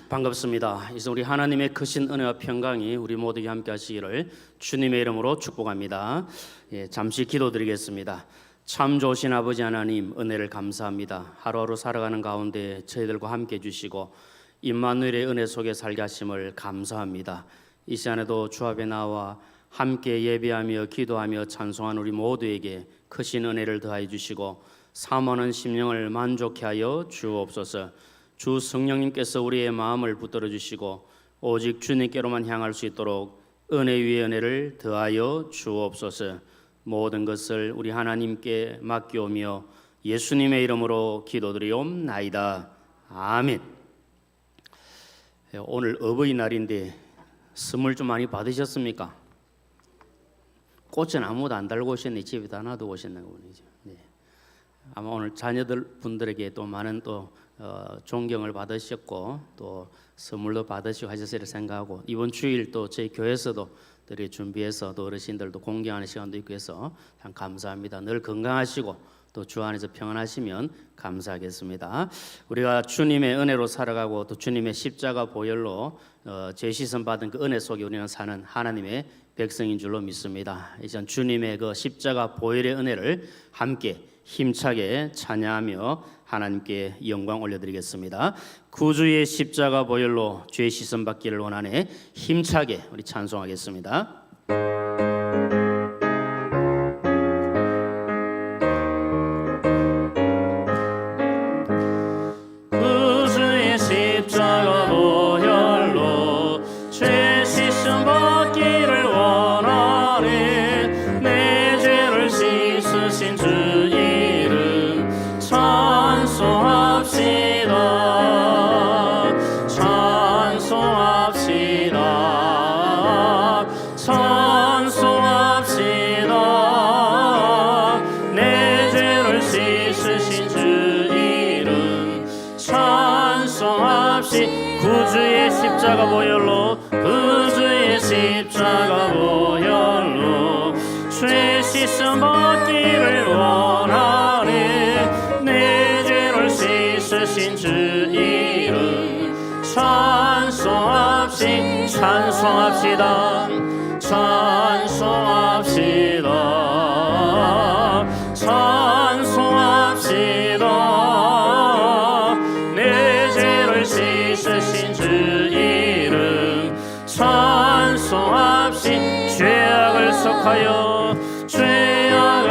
반갑습니다. 이제 우리 하나님의 크신 은혜와 평강이 우리 모두에게 함께 하시기를 주님의 이름으로 축복합니다. 잠시 기도드리겠습니다. 참 좋으신 아버지 하나님, 은혜를 감사합니다. 하루하루 살아가는 가운데 저희들과 함께 해주시고 임마누엘의 은혜 속에 살게 하심을 감사합니다. 이 시간에도 주 앞에 나와 함께 예배하며 기도하며 찬송하는 우리 모두에게 크신 은혜를 더하여 주시고 사모하는 심령을 만족케 하여 주옵소서. 주 성령님께서 우리의 마음을 붙들어 주시고 오직 주님께로만 향할 수 있도록 은혜 위에 은혜를 더하여 주옵소서. 모든 것을 우리 하나님께 맡기오며 예수님의 이름으로 기도드리옵나이다. 아멘. 오늘 어버이날인데 선물 좀 많이 받으셨습니까? 꽃은 아무도 안 달고 오셨네. 집에 다 놔두고 오셨나 보네요. 네. 아마 오늘 자녀들 분들에게 또 많은 또 존경을 받으셨고 또 선물도 받으시고 하셨으리라 생각하고, 이번 주일 또 저희 교회에서도 들이 준비해서 또 어르신들도 공경하는 시간도 있고 해서 참 감사합니다. 늘 건강하시고 또 주 안에서 평안하시면 감사하겠습니다. 우리가 주님의 은혜로 살아가고 또 주님의 십자가 보혈로 제시선 받은 그 은혜 속에 우리는 사는 하나님의 백성인 줄로 믿습니다. 이제 주님의 그 십자가 보혈의 은혜를 함께 힘차게 찬양하며 하나님께 영광 올려드리겠습니다. 구주의 십자가 보혈로 죄 씻음 받기를 원하네. 힘차게 우리 찬송하겠습니다. 구주의 십자가 보혈로 죄 씻음 받기를 원하네. 내 죄를 씻으신 주 구주의 십자가 보혈로, 구주의 십자가 보혈로 죄 씻음 받기를 원하네. 내 죄를 씻으신 주 이름 찬송합시다. 내 죄를 씻으신 주 이름 찬송합시. 죄악을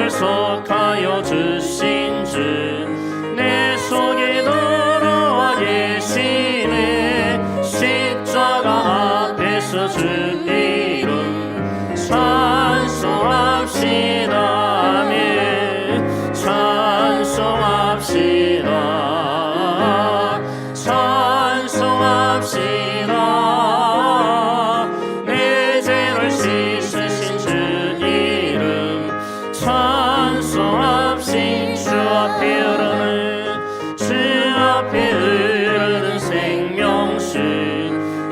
속하여 주신 주 내 속에 들어와 계시네. 십자가 앞에서 주 이름 찬송합시다. 아멘. 찬송합시다. 내 죄를 씻으신 주 이름 찬송합시. 주 앞에 흐르는 생명수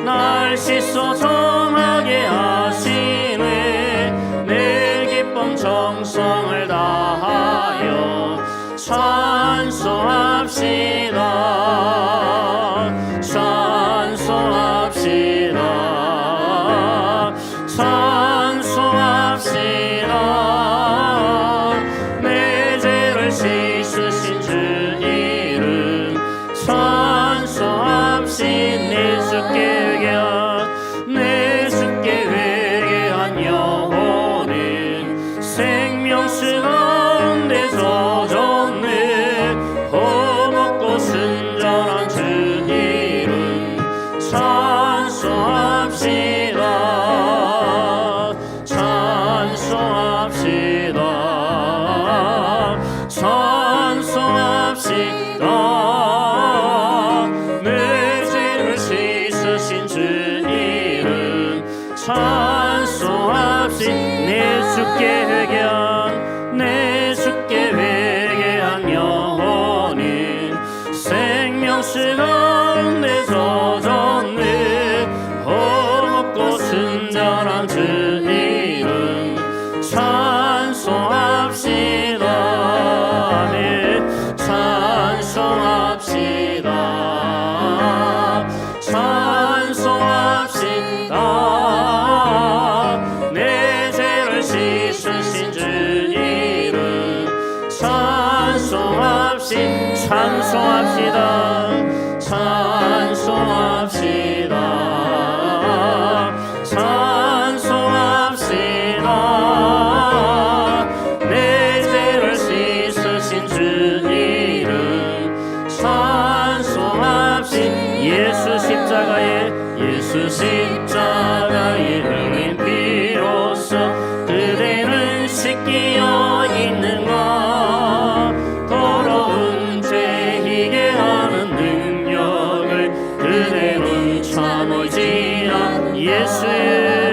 날 씻어 정하게 하시네. 내 기쁨 정성을 다하여 찬송합시다. 내 죄를 씻으신 주 이름 찬송합시. 내 주께 회개한 영혼은 생명수 가운데 젖었네. 허먹고 순전한 주 이름 찬송합시다. 내 죄를 씻으신 주 이름 찬송합시. 내 주께 회개한 영혼은 생명수 가운데 젖었네. 허먹고 순전한 주 이름 찬송합시다. 아멘. 찬송합시다. 없이 찬송합시다. 찬송합시다. 찬송합시다. 내 죄를 씻으신 주 이름 찬송합시다. 예수 십자가에 흘린 피로써 그대는 씻기어 있는가. 더러운 죄 희게 하는 능력을 그대는 참으지 않. 예수의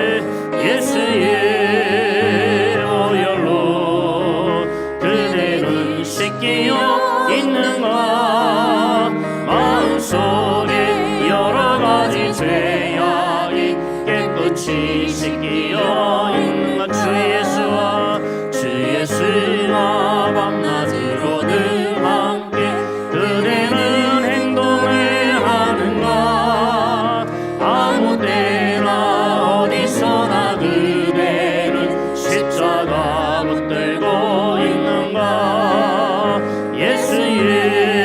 보혈로 그대는 씻기어 있는가. 마음속에 여러 가지 죄악이 깨끗이 씻기어 있는가. 주 예수와 밤낮으로 늘 함께 그대는 행동을 하는가. 아무 때나 어디서나 그대는 십자가 붙들고 있는가. 예수의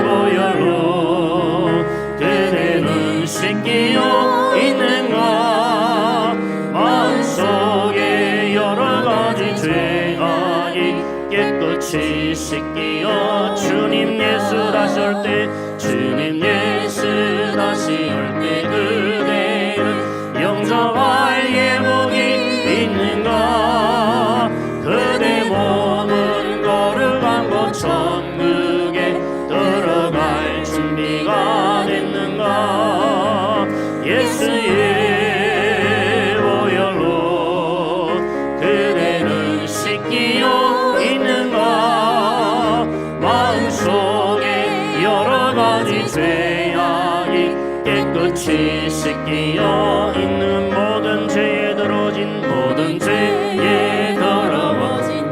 보혈로 그대는 씻기어 있는가. 마음속에 여러 가지 죄악이 깨끗이 씻기어. 주님 예수 다시 올 때 그대는 영접할 예복이 있는가. 그대 몸은 거룩한 곳 천국에 들어갈 준비가 됐는가. 예수의 보혈로 그대는 씻기어 있는가. 마음속에 여러 가지 죄악이 깨끗이 씻기어 있는. 모든 죄에 더러워진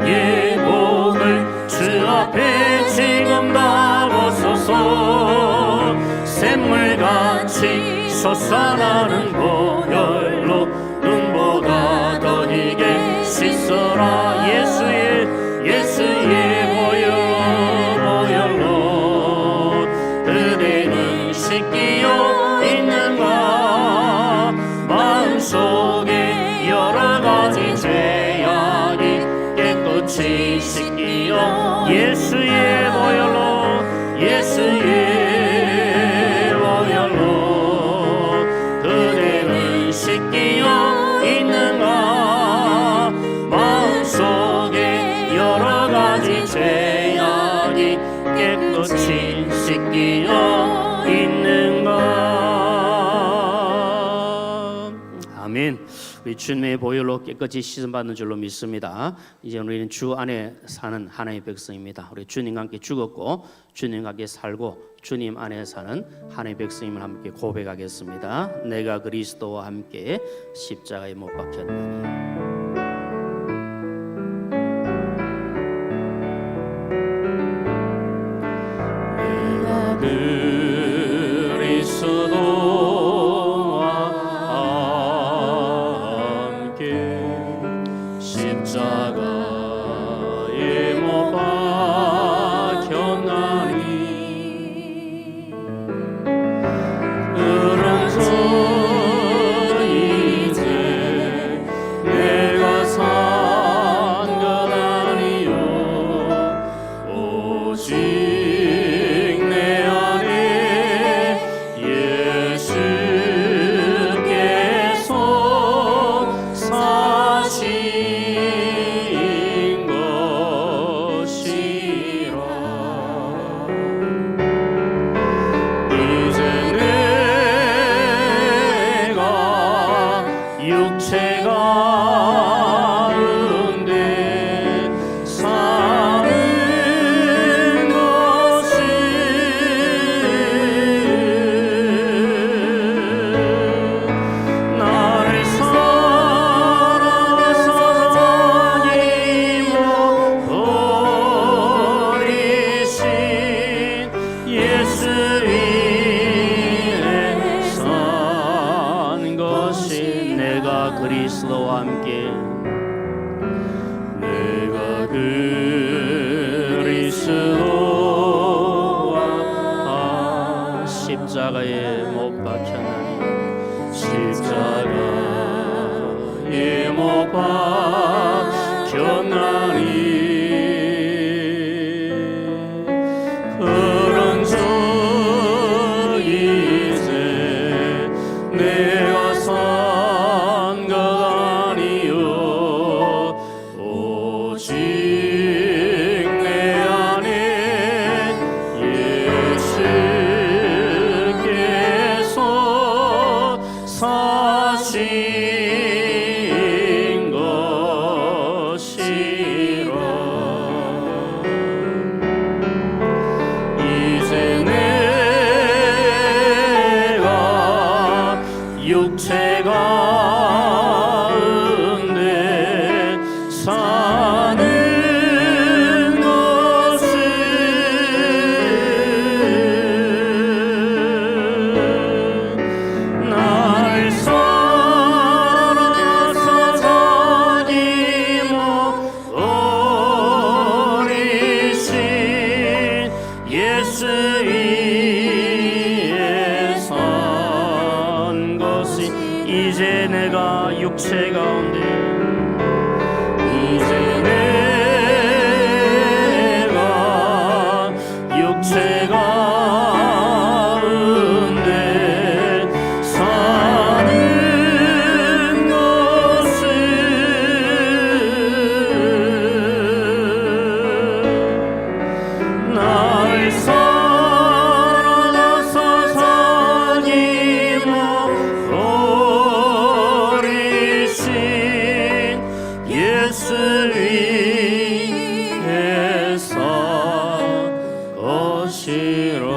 예복을 주 앞에 지금 다 벗어서 샘물같이 솟아나는 보혈로 눈보다 더디게 씻어라. 예수의 보혈로 그대는 씻기어 있는가. 마음속에 여러 가지 죄악이 깨끗이 씻기어. 예수의 보혈로 그대는 씻기어 있는가. 마음속에 여러 가지 죄악이 깨끗이 씻기어 있는가. 아멘. 우리 주님의 보혈로 깨끗이 씻음받는 줄로 믿습니다. 이제 우리는 주 안에 사는 하나님의 백성입니다. 우리 주님과 함께 죽었고 주님과 함께 살고 주님 안에 사는 하나님의 백성임을 함께 고백하겠습니다. 내가 그리스도와 함께 십자가에 못 박혔나니. 그리스도와 함께 십자가에 못 박혔나니. 그러므로 이제 내 위에 선 것이 이제 내가 육체 가운데 이제 내가 육체 가운데 사는 것은 나를 사랑하사 사랑이 버리신 예수 위에 산 것이라.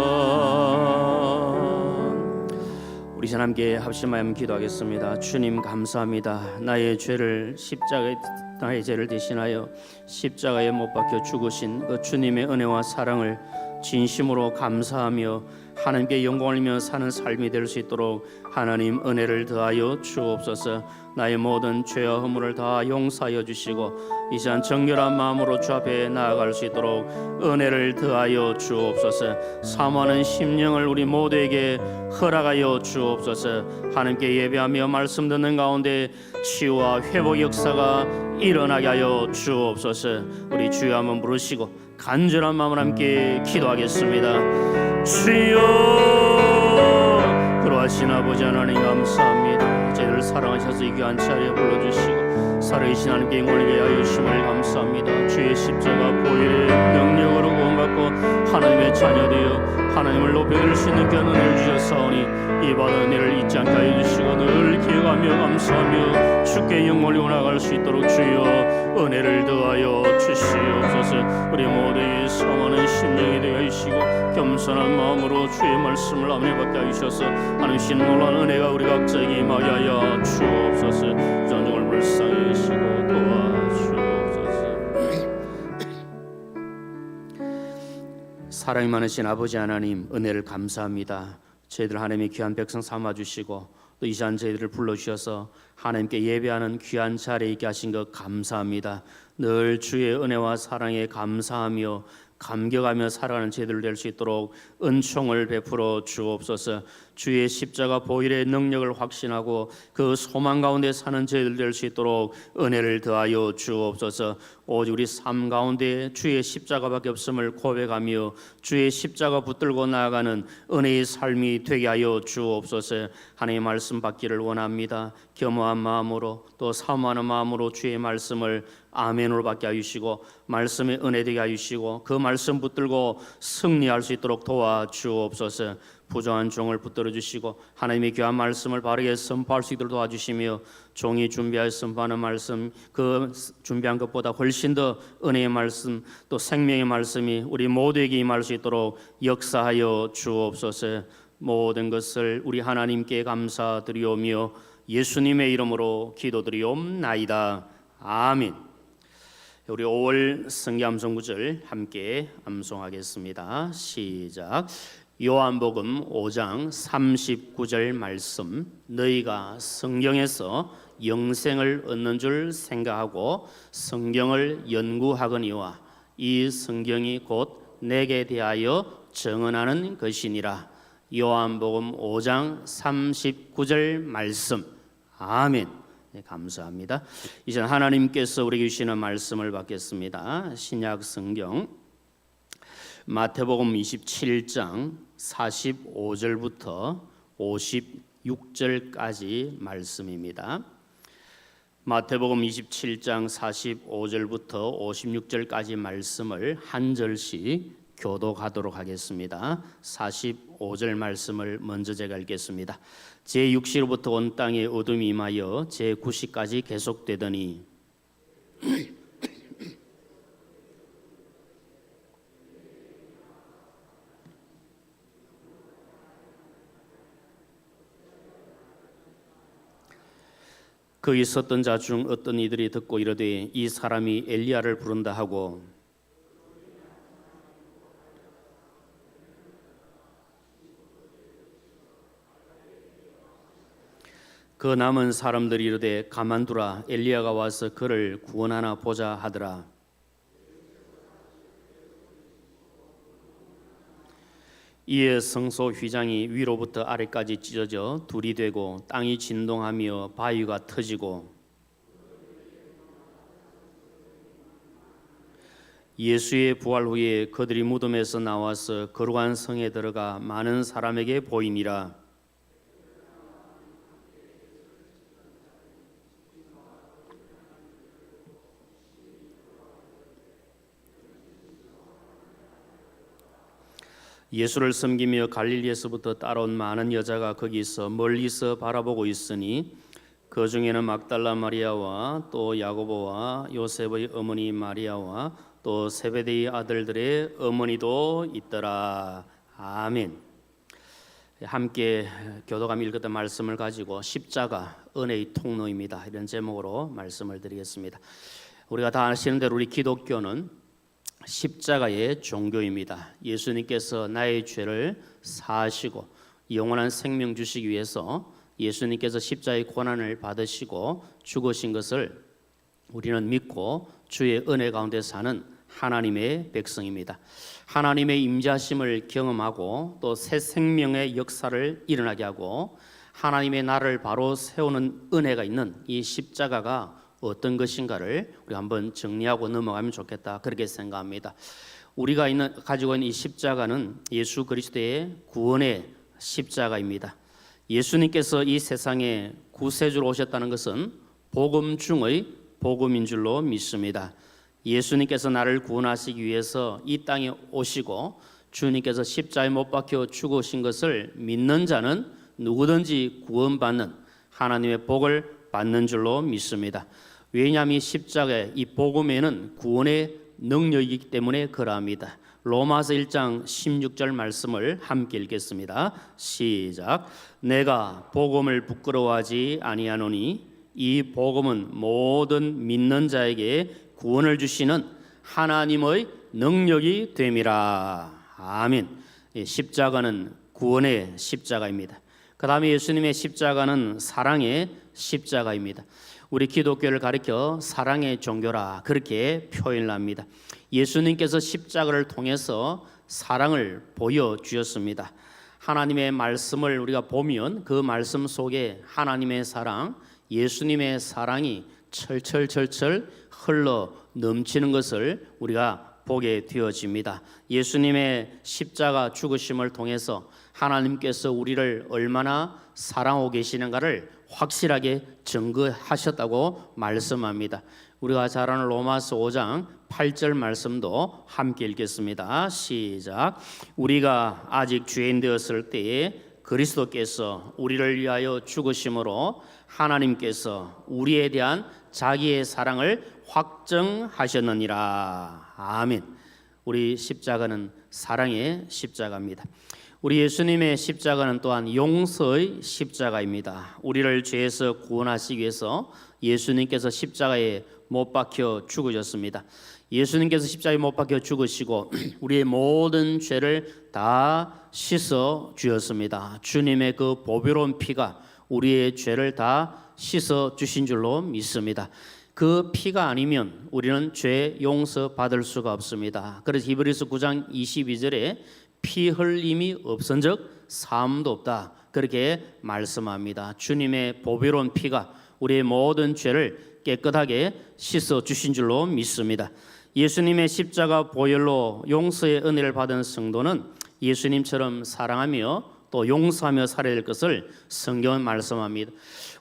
우리 자 함께 합심하여 기도하겠습니다. 주님 감사합니다. 나의 죄를 나의 죄를 대신하여 십자가에 못 박혀 죽으신 그 주님의 은혜와 사랑을 진심으로 감사하며 하나님께 영광을 위하여 사는 삶이 될 수 있도록 하나님 은혜를 더하여 주옵소서. 나의 모든 죄와 허물을 다 용서하여 주시고 이 시간 정결한 마음으로 주 앞에 나아갈 수 있도록 은혜를 더하여 주옵소서. 사모하는 심령을 우리 모두에게 허락하여 주옵소서. 하나님께 예배하며 말씀 듣는 가운데 치유와 회복 역사가 일어나게 하여 주옵소서. 우리 주여 한번 부르시고 간절한 마음으로 함께 기도하겠습니다. 주여, 그러하신 아버지 하나님 감사합니다. 저희를 사랑하셔서 이 귀한 자리에 불러주시고 살아계신 하나님께 영광을 위하여 주심을 감사합니다. 주의 십자가 보혈의 능력으로 구원받고 하나님의 자녀되어 하나님을 높여드릴 수 있는 귀한 은혜를 주셨사오니 이 받은 은혜를 잊지 않게 하여 주시고 늘 기억하며 감사하며 주께 영광을 올라갈 수 있도록 주여 은혜를 더하여 주시옵소서. 우리 모두의 사모하는 심령이 되어 주시고 겸손한 마음으로 주의 말씀을 아멘 받게 하여 주셔서 하나님 신 놀라운 은혜가 우리 각자에게 임하게 하여 주옵소서. 전종을 불쌍히 여시고 도와주옵소서. 사랑이 많으신 아버지 하나님 은혜를 감사합니다. 저희들 하나님의 귀한 백성 삼아주시고 또 이 시간 저희들을 불러주셔서 하나님께 예배하는 귀한 자리에 있게 하신 것 감사합니다. 늘 주의 은혜와 사랑에 감사하며 감격하며 살아가는 저희들 될 수 있도록 은총을 베풀어 주옵소서. 주의 십자가 보혈의 능력을 확신하고 그 소망 가운데 사는 저희들 될 수 있도록 은혜를 더하여 주옵소서. 오직 우리 삶 가운데 주의 십자가밖에 없음을 고백하며 주의 십자가 붙들고 나아가는 은혜의 삶이 되게 하여 주옵소서. 하나님의 말씀 받기를 원합니다. 겸허한 마음으로 또 사모하는 마음으로 주의 말씀을 아멘으로 받게 하시고 말씀의 은혜 되게 하시고 그 말씀 붙들고 승리할 수 있도록 도와주옵소서. 부정한 종을 붙들어 주시고 하나님의 귀한 말씀을 바르게 선포할 수 있도록 도와주시며 종이 준비하여 선포하는 말씀 그 준비한 것보다 훨씬 더 은혜의 말씀 또 생명의 말씀이 우리 모두에게 임할 수 있도록 역사하여 주옵소서. 모든 것을 우리 하나님께 감사드리오며 예수님의 이름으로 기도드리옵나이다. 아멘. 우리 5월 성경 암송 구절 함께 암송하겠습니다. 시작. 요한복음 5장 39절 말씀. 너희가 성경에서 영생을 얻는 줄 생각하고 성경을 연구하거니와 이 성경이 곧 내게 대하여 증언하는 것이니라. 요한복음 5장 39절 말씀. 아멘. 네, 감사합니다. 이제 하나님께서 우리에게 주시는 말씀을 받겠습니다. 신약 성경 마태복음 27장 45절부터 56절까지 말씀입니다. 마태복음 27장 45절부터 56절까지 말씀을 한 절씩 교독하도록 하겠습니다. 45절 말씀을 먼저 제가 읽겠습니다. 제6시로부터 온 땅에 어둠이 임하여 제9시까지 계속되더니 그 있었던 자 중 어떤 이들이 듣고 이르되 이 사람이 엘리야를 부른다 하고 그 남은 사람들이 이르되 가만두라 엘리야가 와서 그를 구원하나 보자 하더라. 이에 성소 휘장이 위로부터 아래까지 찢어져 둘이 되고 땅이 진동하며 바위가 터지고 예수의 부활 후에 그들이 무덤에서 나와서 거룩한 성에 들어가 많은 사람에게 보이니라. 예수를 섬기며 갈릴리에서부터 따라온 많은 여자가 거기서 멀리서 바라보고 있으니 그 중에는 막달라 마리아와 또 야고보와 요셉의 어머니 마리아와 또 세베데의 아들들의 어머니도 있더라. 아멘. 함께 교도감이 읽었던 말씀을 가지고 십자가 은혜의 통로입니다. 이런 제목으로 말씀을 드리겠습니다. 우리가 다 아시는 대로 우리 기독교는 십자가의 종교입니다. 예수님께서 나의 죄를 사하시고 영원한 생명 주시기 위해서 예수님께서 십자가의 고난을 받으시고 죽으신 것을 우리는 믿고 주의 은혜 가운데 사는 하나님의 백성입니다. 하나님의 임재하심을 경험하고 또 새 생명의 역사를 일어나게 하고 하나님의 나라를 바로 세우는 은혜가 있는 이 십자가가 어떤 것인가를 우리 한번 정리하고 넘어가면 좋겠다, 그렇게 생각합니다. 우리가 가지고 있는 이 십자가는 예수 그리스도의 구원의 십자가입니다. 예수님께서 이 세상에 구세주로 오셨다는 것은 복음 중의 복음인 줄로 믿습니다. 예수님께서 나를 구원하시기 위해서 이 땅에 오시고 주님께서 십자가에 못 박혀 죽으신 것을 믿는 자는 누구든지 구원받는 하나님의 복을 받는 줄로 믿습니다. 왜냐하면 이 십자가의 이 복음에는 구원의 능력이기 때문에 그러합니다. 로마서 1장 16절 말씀을 함께 읽겠습니다. 시작. 내가 복음을 부끄러워하지 아니하노니 이 복음은 모든 믿는 자에게 구원을 주시는 하나님의 능력이 됨이라. 아멘. 십자가는 구원의 십자가입니다. 그 다음에 예수님의 십자가는 사랑의 십자가입니다. 우리 기독교를 가리켜 사랑의 종교라 그렇게 표현을 합니다. 예수님께서 십자가를 통해서 사랑을 보여주셨습니다. 하나님의 말씀을 우리가 보면 그 말씀 속에 하나님의 사랑, 예수님의 사랑이 철철철철 흘러 넘치는 것을 우리가 보게 되어집니다. 예수님의 십자가 죽으심을 통해서 하나님께서 우리를 얼마나 사랑하고 계시는가를 확실하게 증거하셨다고 말씀합니다. 우리가 잘 아는 로마서 5장 8절 말씀도 함께 읽겠습니다. 시작. 우리가 아직 죄인 되었을 때에 그리스도께서 우리를 위하여 죽으심으로 하나님께서 우리에 대한 자기의 사랑을 확정하셨느니라. 아멘. 우리 십자가는 사랑의 십자가입니다. 우리 예수님의 십자가는 또한 용서의 십자가입니다. 우리를 죄에서 구원하시기 위해서 예수님께서 십자가에 못 박혀 죽으셨습니다. 예수님께서 십자가에 못 박혀 죽으시고 우리의 모든 죄를 다 씻어 주셨습니다. 주님의 그 보배로운 피가 우리의 죄를 다 씻어 주신 줄로 믿습니다. 그 피가 아니면 우리는 죄 용서 받을 수가 없습니다. 그래서 히브리서 9장 22절에 피 흘림이 없은즉 사함도 없다, 그렇게 말씀합니다. 주님의 보배로운 피가 우리의 모든 죄를 깨끗하게 씻어 주신 줄로 믿습니다. 예수님의 십자가 보혈로 용서의 은혜를 받은 성도는 예수님처럼 사랑하며 또 용서하며 살아야 될 것을 성경은 말씀합니다.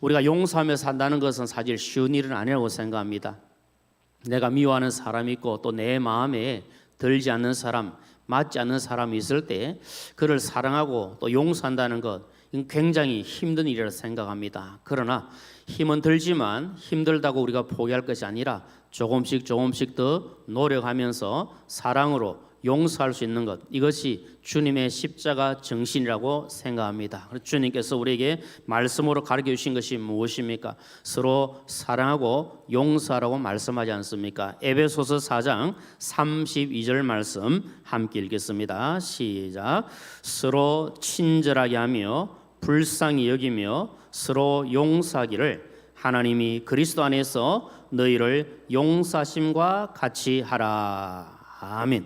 우리가 용서하며 산다는 것은 사실 쉬운 일은 아니라고 생각합니다. 내가 미워하는 사람이 있고 또 내 마음에 들지 않는 사람, 맞지 않는 사람이 있을 때 그를 사랑하고 또 용서한다는 것, 이건 굉장히 힘든 일이라 생각합니다. 그러나 힘은 들지만 힘들다고 우리가 포기할 것이 아니라 조금씩 더 노력하면서 사랑으로 용서할 수 있는 것, 이것이 주님의 십자가 정신이라고 생각합니다. 주님께서 우리에게 말씀으로 가르쳐 주신 것이 무엇입니까? 서로 사랑하고 용서하라고 말씀하지 않습니까? 에베소서 4장 32절 말씀 함께 읽겠습니다. 시작. 서로 친절하게 하며 불쌍히 여기며 서로 용서하기를 하나님이 그리스도 안에서 너희를 용서하심과 같이 하라. 아멘.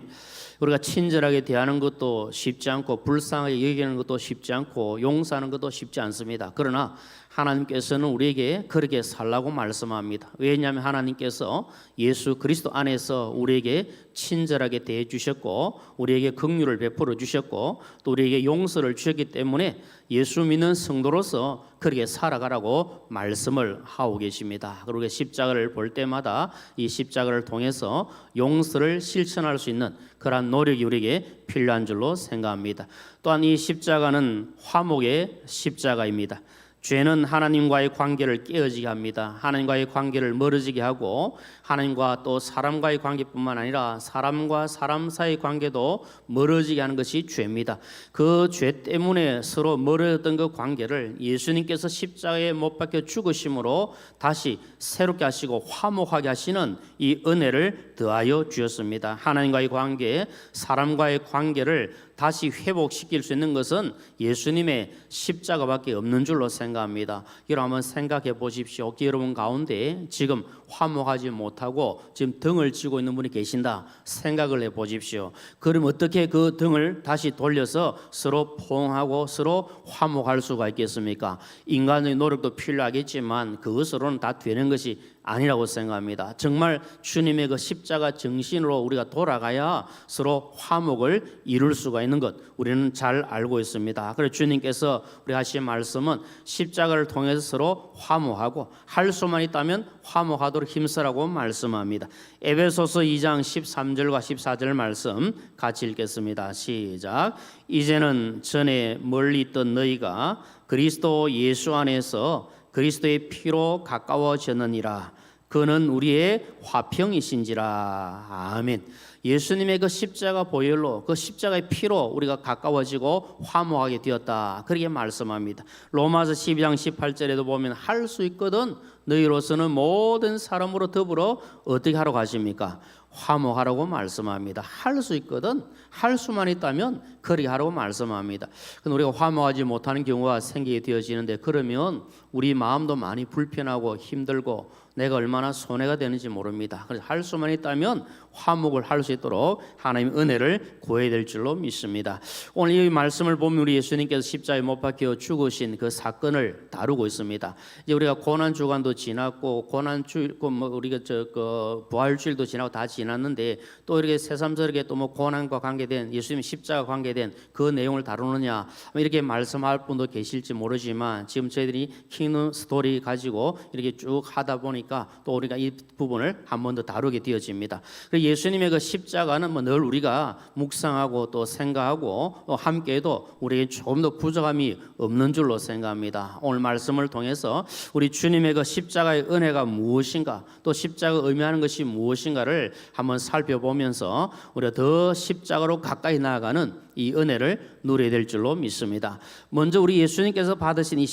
우리가 친절하게 대하는 것도 쉽지 않고 불쌍하게 여기는 것도 쉽지 않고 용서하는 것도 쉽지 않습니다. 그러나 하나님께서는 우리에게 그렇게 살라고 말씀합니다. 왜냐하면 하나님께서 예수 그리스도 안에서 우리에게 친절하게 대해 주셨고 우리에게 긍휼을 베풀어 주셨고 또 우리에게 용서를 주셨기 때문에 예수 믿는 성도로서 그렇게 살아가라고 말씀을 하고 계십니다. 그리고 십자가를 볼 때마다 이 십자가를 통해서 용서를 실천할 수 있는 그러한 노력이 우리에게 필요한 줄로 생각합니다. 또한 이 십자가는 화목의 십자가입니다. 죄는 하나님과의 관계를 깨어지게 합니다. 하나님과의 관계를 멀어지게 하고 하나님과 또 사람과의 관계뿐만 아니라 사람과 사람 사이의 관계도 멀어지게 하는 것이 죄입니다. 그 죄 때문에 서로 멀어졌던 그 관계를 예수님께서 십자가에 못 박혀 죽으심으로 다시 새롭게 하시고 화목하게 하시는 이 은혜를 더하여 주셨습니다. 하나님과의 관계, 사람과의 관계를 다시 회복시킬 수 있는 것은 예수님의 십자가밖에 없는 줄로 생각합니다. 여러분 한번 생각해 보십시오. 여러분 가운데 지금 화목하지 못하고 지금 등을 쥐고 있는 분이 계신다 생각을 해 보십시오. 그럼 어떻게 그 등을 다시 돌려서 서로 포옹하고 서로 화목할 수가 있겠습니까? 인간의 노력도 필요하겠지만 그것으로는 다 되는 것이 아니라고 생각합니다. 정말 주님의 그 십자가 정신으로 우리가 돌아가야 서로 화목을 이룰 수가 있는 것 우리는 잘 알고 있습니다. 그래서 주님께서 우리 하신 말씀은 십자가를 통해서 서로 화목하고 할 수만 있다면 화목하도록 힘쓰라고 말씀합니다. 에베소서 2장 13절과 14절 말씀 같이 읽겠습니다. 시작. 이제는 전에 멀리 있던 너희가 그리스도 예수 안에서 그리스도의 피로 가까워졌느니라. 그는 우리의 화평이신지라. 아멘. 예수님의 그 십자가 보혈로 그 십자가의 피로 우리가 가까워지고 화목하게 되었다. 그렇게 말씀합니다. 로마서 12장 18절에도 보면 할 수 있거든 너희로서는 모든 사람으로 더불어 어떻게 하러 가십니까? 화목하라고 말씀합니다. 할 수 있거든 할 수만 있다면 그렇게 하라고 말씀합니다. 근데 우리가 화목하지 못하는 경우가 생기게 되어지는데 그러면 우리 마음도 많이 불편하고 힘들고 내가 얼마나 손해가 되는지 모릅니다. 그래서 할 수만 있다면 화목을 할 수 있도록 하나님의 은혜를 구해야 될 줄로 믿습니다. 오늘 이 말씀을 보면 우리 예수님께서 십자가에 못 박혀 죽으신 그 사건을 다루고 있습니다. 이제 우리가 고난 주간도 지났고 고난 주 우리가 부활주일도 지나고 다 지났는데 또 이렇게 새삼스럽게 또 뭐 고난과 관계된 예수님 십자가 관계된 그 내용을 다루느냐 이렇게 말씀할 분도 계실지 모르지만 지금 저희들이 킹덤 스토리 가지고 이렇게 쭉 하다 보니까 또 우리가 이 부분을 한 번 더 다루게 되어집니다. 예수님의 그 십자가는 뭐 늘 우리가 묵상하고 또 생각하고 또 함께해도 우리에게 조금 더 부족함이 없는 줄로 생각합니다. 오늘 말씀을 통해서 우리 주님의 그 십자가의 은혜가 무엇인가 또 십자가가 의미하는 것이 무엇인가를 한번 살펴보면서 우리가 더 십자가로 가까이 나아가는 이 은혜를 누려야 될 줄로 믿습니다. 먼저 우리 예수님께서 받으신 이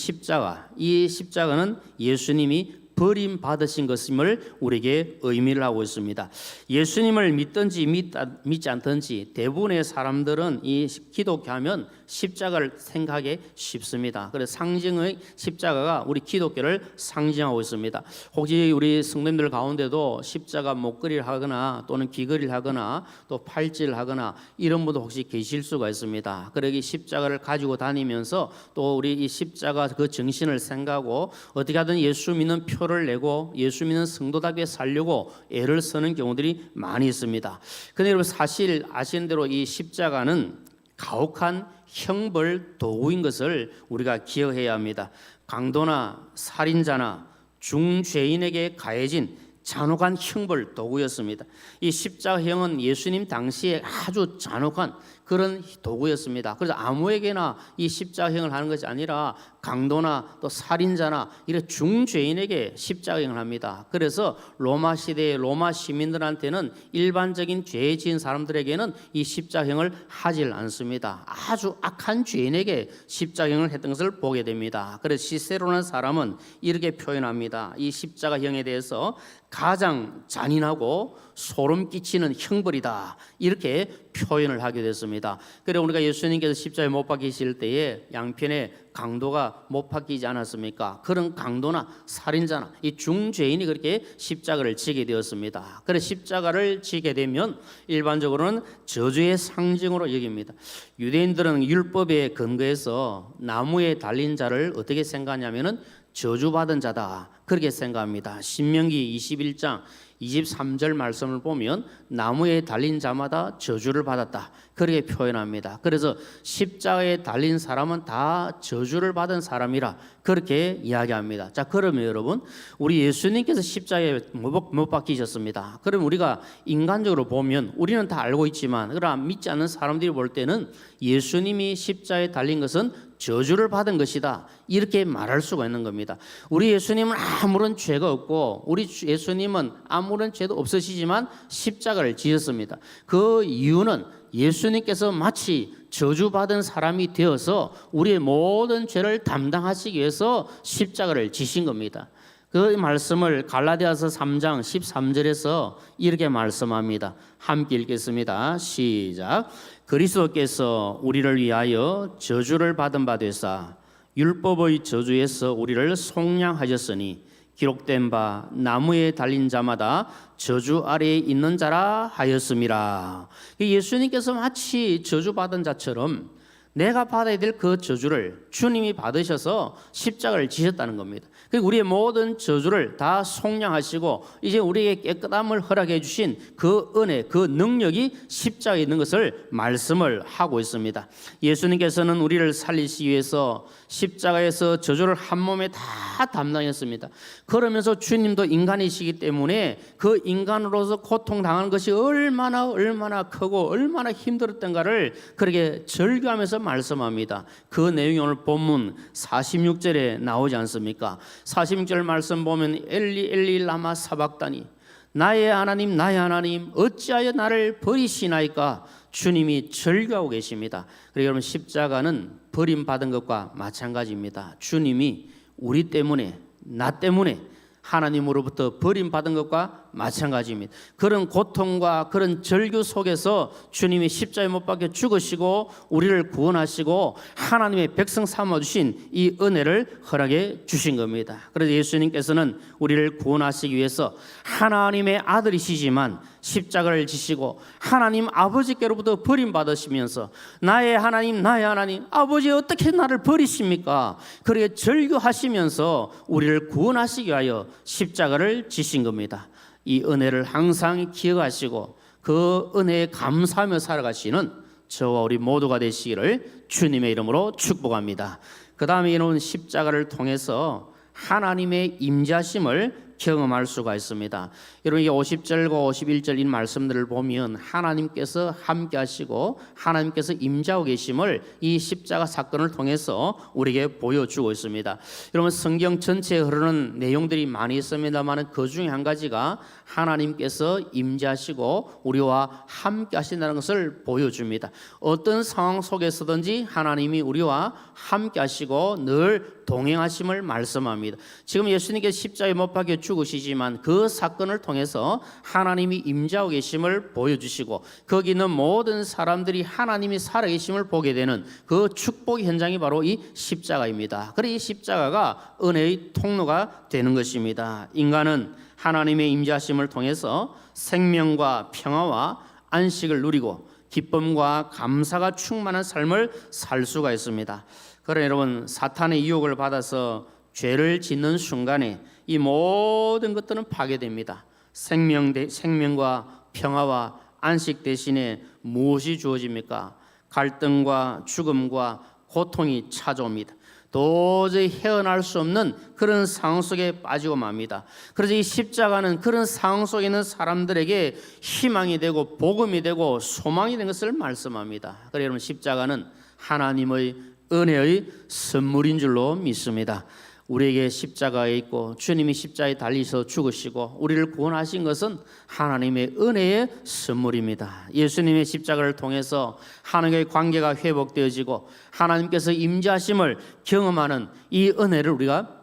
십자가는 예수님이 버림받으신 것임을 우리에게 의미를 하고 있습니다. 예수님을 믿든지 믿지 않든지 대부분의 사람들은 이 기독교하면 십자가를 생각하기 쉽습니다. 그래서 상징의 십자가가 우리 기독교를 상징하고 있습니다. 혹시 우리 성도님들 가운데도 십자가 목걸이를 하거나 또는 귀걸이를 하거나 또 팔찌를 하거나 이런 분도 혹시 계실 수가 있습니다. 그러기 십자가를 가지고 다니면서 또 우리 이 십자가 그 정신을 생각하고 어떻게 하든 예수 믿는 표를 내고 예수 믿는 성도답게 살려고 애를 쓰는 경우들이 많이 있습니다. 그런데 여러분 사실 아시는 대로 이 십자가는 가혹한 형벌 도구인 것을 우리가 기억해야 합니다. 강도나 살인자나 중죄인에게 가해진 잔혹한 형벌 도구였습니다. 이 십자가형은 예수님 당시에 아주 잔혹한 그런 도구였습니다. 그래서 아무에게나 이 십자가형을 하는 것이 아니라 강도나 또 살인자나 이런 중죄인에게 십자가형을 합니다. 그래서 로마 시대의 로마 시민들한테는 일반적인 죄 지은 사람들에게는 이 십자가형을 하질 않습니다. 아주 악한 죄인에게 십자가형을 했던 것을 보게 됩니다. 그래서 시세로라는 사람은 이렇게 표현합니다. 이 십자가형에 대해서 가장 잔인하고 소름 끼치는 형벌이다, 이렇게 표현을 하게 됐습니다. 그래서 우리가 예수님께서 십자가에 못 박히실 때에 양편에 강도가 못 박히지 않았습니까? 그런 강도나 살인자나 이 중죄인이 그렇게 십자가를 지게 되었습니다. 그래서 십자가를 지게 되면 일반적으로는 저주의 상징으로 여깁니다. 유대인들은 율법에 근거해서 나무에 달린 자를 어떻게 생각하냐면은 저주받은 자다, 그렇게 생각합니다. 신명기 21장 23절 말씀을 보면 나무에 달린 자마다 저주를 받았다, 그렇게 표현합니다. 그래서 십자가에 달린 사람은 다 저주를 받은 사람이라 그렇게 이야기합니다. 자, 그러면 여러분, 우리 예수님께서 십자가에 못 박히셨습니다. 그럼 우리가 인간적으로 보면 우리는 다 알고 있지만, 그러나 믿지 않는 사람들이 볼 때는 예수님이 십자가에 달린 것은 저주를 받은 것이다, 이렇게 말할 수가 있는 겁니다. 우리 예수님은 아무런 죄가 없고 우리 예수님은 아무런 죄도 없으시지만 십자가를 지셨습니다. 그 이유는 예수님께서 마치 저주받은 사람이 되어서 우리의 모든 죄를 담당하시기 위해서 십자가를 지신 겁니다. 그 말씀을 갈라디아서 3장 13절에서 이렇게 말씀합니다. 함께 읽겠습니다. 시작. 그리스도께서 우리를 위하여 저주를 받은 바 되사 율법의 저주에서 우리를 속량하셨으니 기록된 바 나무에 달린 자마다 저주 아래에 있는 자라 하였음이라. 예수님께서 마치 저주받은 자처럼 내가 받아야 될 그 저주를 주님이 받으셔서 십자가를 지셨다는 겁니다. 우리의 모든 저주를 다 속량하시고 이제 우리에게 깨끗함을 허락해 주신 그 은혜, 그 능력이 십자가에 있는 것을 말씀을 하고 있습니다. 예수님께서는 우리를 살리시기 위해서 십자가에서 저주를 한 몸에 다 담당했습니다. 그러면서 주님도 인간이시기 때문에 그 인간으로서 고통당하는 것이 얼마나 크고 얼마나 힘들었던가를 그렇게 절규하면서 말씀합니다. 그 내용이 오늘 본문 46절에 나오지 않습니까? 46절 말씀 보면 엘리 엘리 라마 사박다니, 나의 하나님 나의 하나님 어찌하여 나를 버리시나이까, 주님이 절규하고 계십니다. 그래서 여러분, 십자가는 버림받은 것과 마찬가지입니다. 주님이 우리 때문에, 나 때문에 하나님으로부터 버림받은 것과 마찬가지입니다. 그런 고통과 그런 절규 속에서 주님이 십자가에 못 박혀 죽으시고 우리를 구원하시고 하나님의 백성 삼아주신 이 은혜를 허락해 주신 겁니다. 그래서 예수님께서는 우리를 구원하시기 위해서 하나님의 아들이시지만 십자가를 지시고 하나님 아버지께로부터 버림받으시면서 나의 하나님 나의 하나님 아버지 어떻게 나를 버리십니까? 그렇게 절규하시면서 우리를 구원하시기 위하여 십자가를 지신 겁니다. 이 은혜를 항상 기억하시고 그 은혜에 감사하며 살아가시는 저와 우리 모두가 되시기를 주님의 이름으로 축복합니다. 그 다음에 이런 십자가를 통해서 하나님의 임재하심을 경험할 수가 있습니다. 여러분, 이게 50절과 51절 이 말씀들을 보면 하나님께서 함께 하시고 하나님께서 임재하고 계심을 이 십자가 사건을 통해서 우리에게 보여주고 있습니다. 여러분, 성경 전체에 흐르는 내용들이 많이 있습니다만 그 중에 한 가지가 하나님께서 임재하시고 우리와 함께 하신다는 것을 보여줍니다. 어떤 상황 속에서든지 하나님이 우리와 함께 하시고 늘 동행하심을 말씀합니다. 지금 예수님께서 십자가에 못 박혀 죽으시지만 그 사건을 통해서 하나님이 임재하고 계심을 보여주시고 거기 있는 모든 사람들이 하나님이 살아계심을 보게 되는 그 축복 현장이 바로 이 십자가입니다. 그래서 이 십자가가 은혜의 통로가 되는 것입니다. 인간은 하나님의 임재하심을 통해서 생명과 평화와 안식을 누리고 기쁨과 감사가 충만한 삶을 살 수가 있습니다. 그러나 여러분, 사탄의 유혹을 받아서 죄를 짓는 순간에 이 모든 것들은 파괴됩니다. 생명과 평화와 안식 대신에 무엇이 주어집니까? 갈등과 죽음과 고통이 찾아옵니다. 도저히 헤어날 수 없는 그런 상황 속에 빠지고 맙니다. 그래서 이 십자가는 그런 상황 속에 있는 사람들에게 희망이 되고 복음이 되고 소망이 된 것을 말씀합니다. 그래서 여러분, 십자가는 하나님의 은혜의 선물인 줄로 믿습니다. 우리에게 십자가에 있고 주님이 십자가에 달리셔 죽으시고 우리를 구원하신 것은 하나님의 은혜의 선물입니다. 예수님의 십자가를 통해서 하나님과의 관계가 회복되어지고 하나님께서 임재하심을 경험하는 이 은혜를 우리가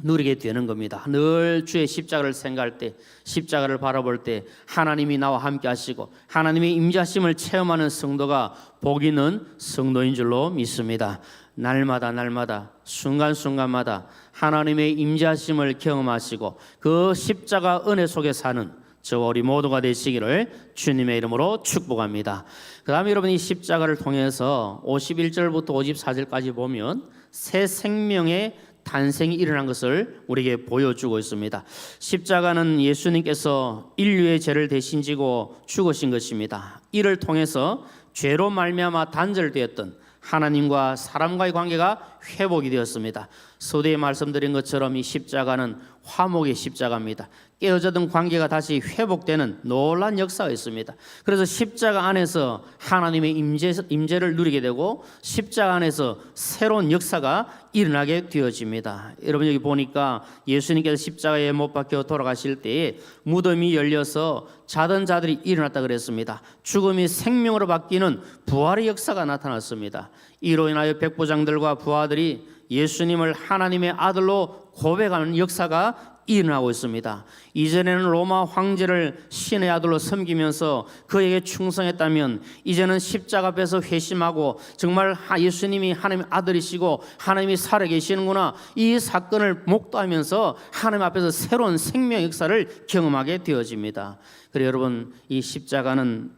누리게 되는 겁니다. 늘 주의 십자가를 생각할 때, 십자가를 바라볼 때 하나님이 나와 함께 하시고 하나님의 임재하심을 체험하는 성도가 복 있는 성도인 줄로 믿습니다. 날마다 순간순간마다 하나님의 임재하심을 경험하시고 그 십자가 은혜 속에 사는 저와 우리 모두가 되시기를 주님의 이름으로 축복합니다. 그 다음에 여러분, 이 십자가를 통해서 51절부터 54절까지 보면 새 생명의 탄생이 일어난 것을 우리에게 보여주고 있습니다. 십자가는 예수님께서 인류의 죄를 대신 지고 죽으신 것입니다. 이를 통해서 죄로 말미암아 단절되었던 하나님과 사람과의 관계가 회복이 되었습니다. 서두에 말씀드린 것처럼 이 십자가는 화목의 십자가입니다. 깨어졌던 관계가 다시 회복되는 놀라운 역사가 있습니다. 그래서 십자가 안에서 하나님의 임재를 누리게 되고 십자가 안에서 새로운 역사가 일어나게 되어집니다. 여러분, 여기 보니까 예수님께서 십자가에 못 박혀 돌아가실 때에 무덤이 열려서 자던 자들이 일어났다 그랬습니다. 죽음이 생명으로 바뀌는 부활의 역사가 나타났습니다. 이로 인하여 백부장들과 부하들이 예수님을 하나님의 아들로 고백하는 역사가 일어나고 있습니다. 이전에는 로마 황제를 신의 아들로 섬기면서 그에게 충성했다면 이제는 십자가 앞에서 회심하고 정말 예수님이 하나님의 아들이시고 하나님이 살아계시는구나, 이 사건을 목도하면서 하나님 앞에서 새로운 생명 역사를 경험하게 되어집니다. 그래서 여러분, 이 십자가는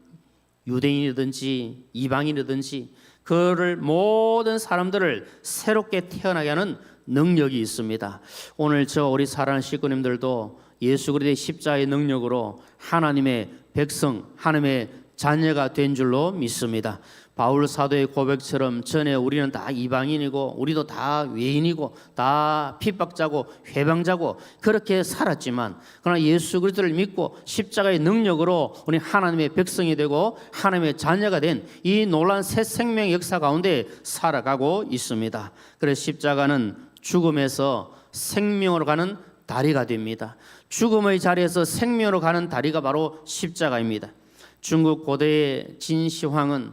유대인이든지 이방인이든지 그를 모든 사람들을 새롭게 태어나게 하는 능력이 있습니다. 오늘 우리 사랑하는 식구님들도 예수 그리스도의 십자가의 능력으로 하나님의 백성, 하나님의 자녀가 된 줄로 믿습니다. 바울 사도의 고백처럼 전에 우리는 다 이방인이고 우리도 다 외인이고 다 핍박자고 회방자고 그렇게 살았지만, 그러나 예수 그리스도를 믿고 십자가의 능력으로 우리 하나님의 백성이 되고 하나님의 자녀가 된 이 놀라운 새 생명의 역사 가운데 살아가고 있습니다. 그래서 십자가는 죽음에서 생명으로 가는 다리가 됩니다. 죽음의 자리에서 생명으로 가는 다리가 바로 십자가입니다. 중국 고대의 진시황은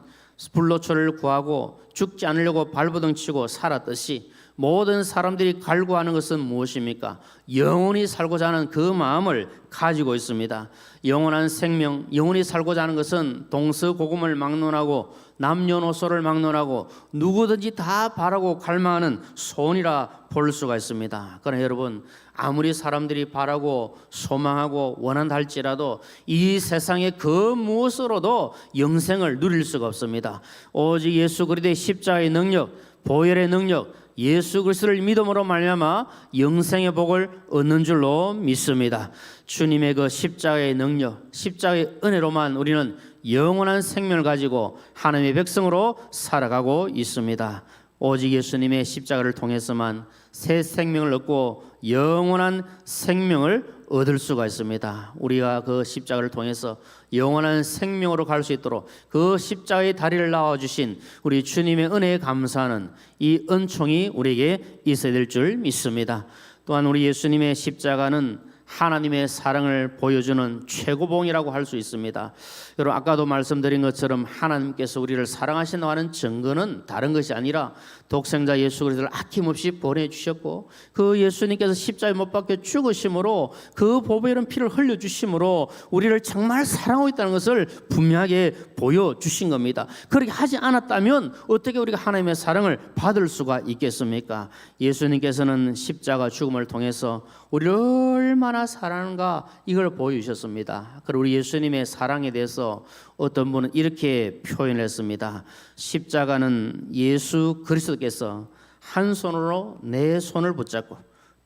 불로초를 구하고 죽지 않으려고 발버둥 치고 살았듯이 모든 사람들이 갈구하는 것은 무엇입니까? 영원히 살고자 하는 그 마음을 가지고 있습니다. 영원한 생명, 영원히 살고자 하는 것은 동서고금을 막론하고 남녀노소를 막론하고 누구든지 다 바라고 갈망하는 소원이라 볼 수가 있습니다. 그러나 여러분, 아무리 사람들이 바라고 소망하고 원한다 할지라도 이 세상의 그 무엇으로도 영생을 누릴 수가 없습니다. 오직 예수 그리스도의 십자가의 능력, 보혈의 능력, 예수 그리스도를 믿음으로 말미암아 영생의 복을 얻는 줄로 믿습니다. 주님의 그 십자가의 능력, 십자가의 은혜로만 우리는 영원한 생명을 가지고 하나님의 백성으로 살아가고 있습니다. 오직 예수님의 십자가를 통해서만 새 생명을 얻고 영원한 생명을 얻을 수가 있습니다. 우리가 그 십자가를 통해서 영원한 생명으로 갈 수 있도록 그 십자가의 다리를 낳아주신 우리 주님의 은혜에 감사하는 이 은총이 우리에게 있어야 될 줄 믿습니다. 또한 우리 예수님의 십자가는 하나님의 사랑을 보여주는 최고봉이라고 할 수 있습니다. 여러분, 아까도 말씀드린 것처럼 하나님께서 우리를 사랑하신다고 하는 증거는 다른 것이 아니라 독생자 예수 그리스도를 아낌없이 보내주셨고 그 예수님께서 십자가에 못 박혀 죽으심으로 그 보배로운 피를 흘려주심으로 우리를 정말 사랑하고 있다는 것을 분명하게 보여주신 겁니다. 그렇게 하지 않았다면 어떻게 우리가 하나님의 사랑을 받을 수가 있겠습니까? 예수님께서는 십자가 죽음을 통해서 우리를 얼마나 사랑하는가 이걸 보여주셨습니다. 그리고 우리 예수님의 사랑에 대해서 어떤 분은 이렇게 표현했습니다. 십자가는 예수 그리스도께서 한 손으로 내 손을 붙잡고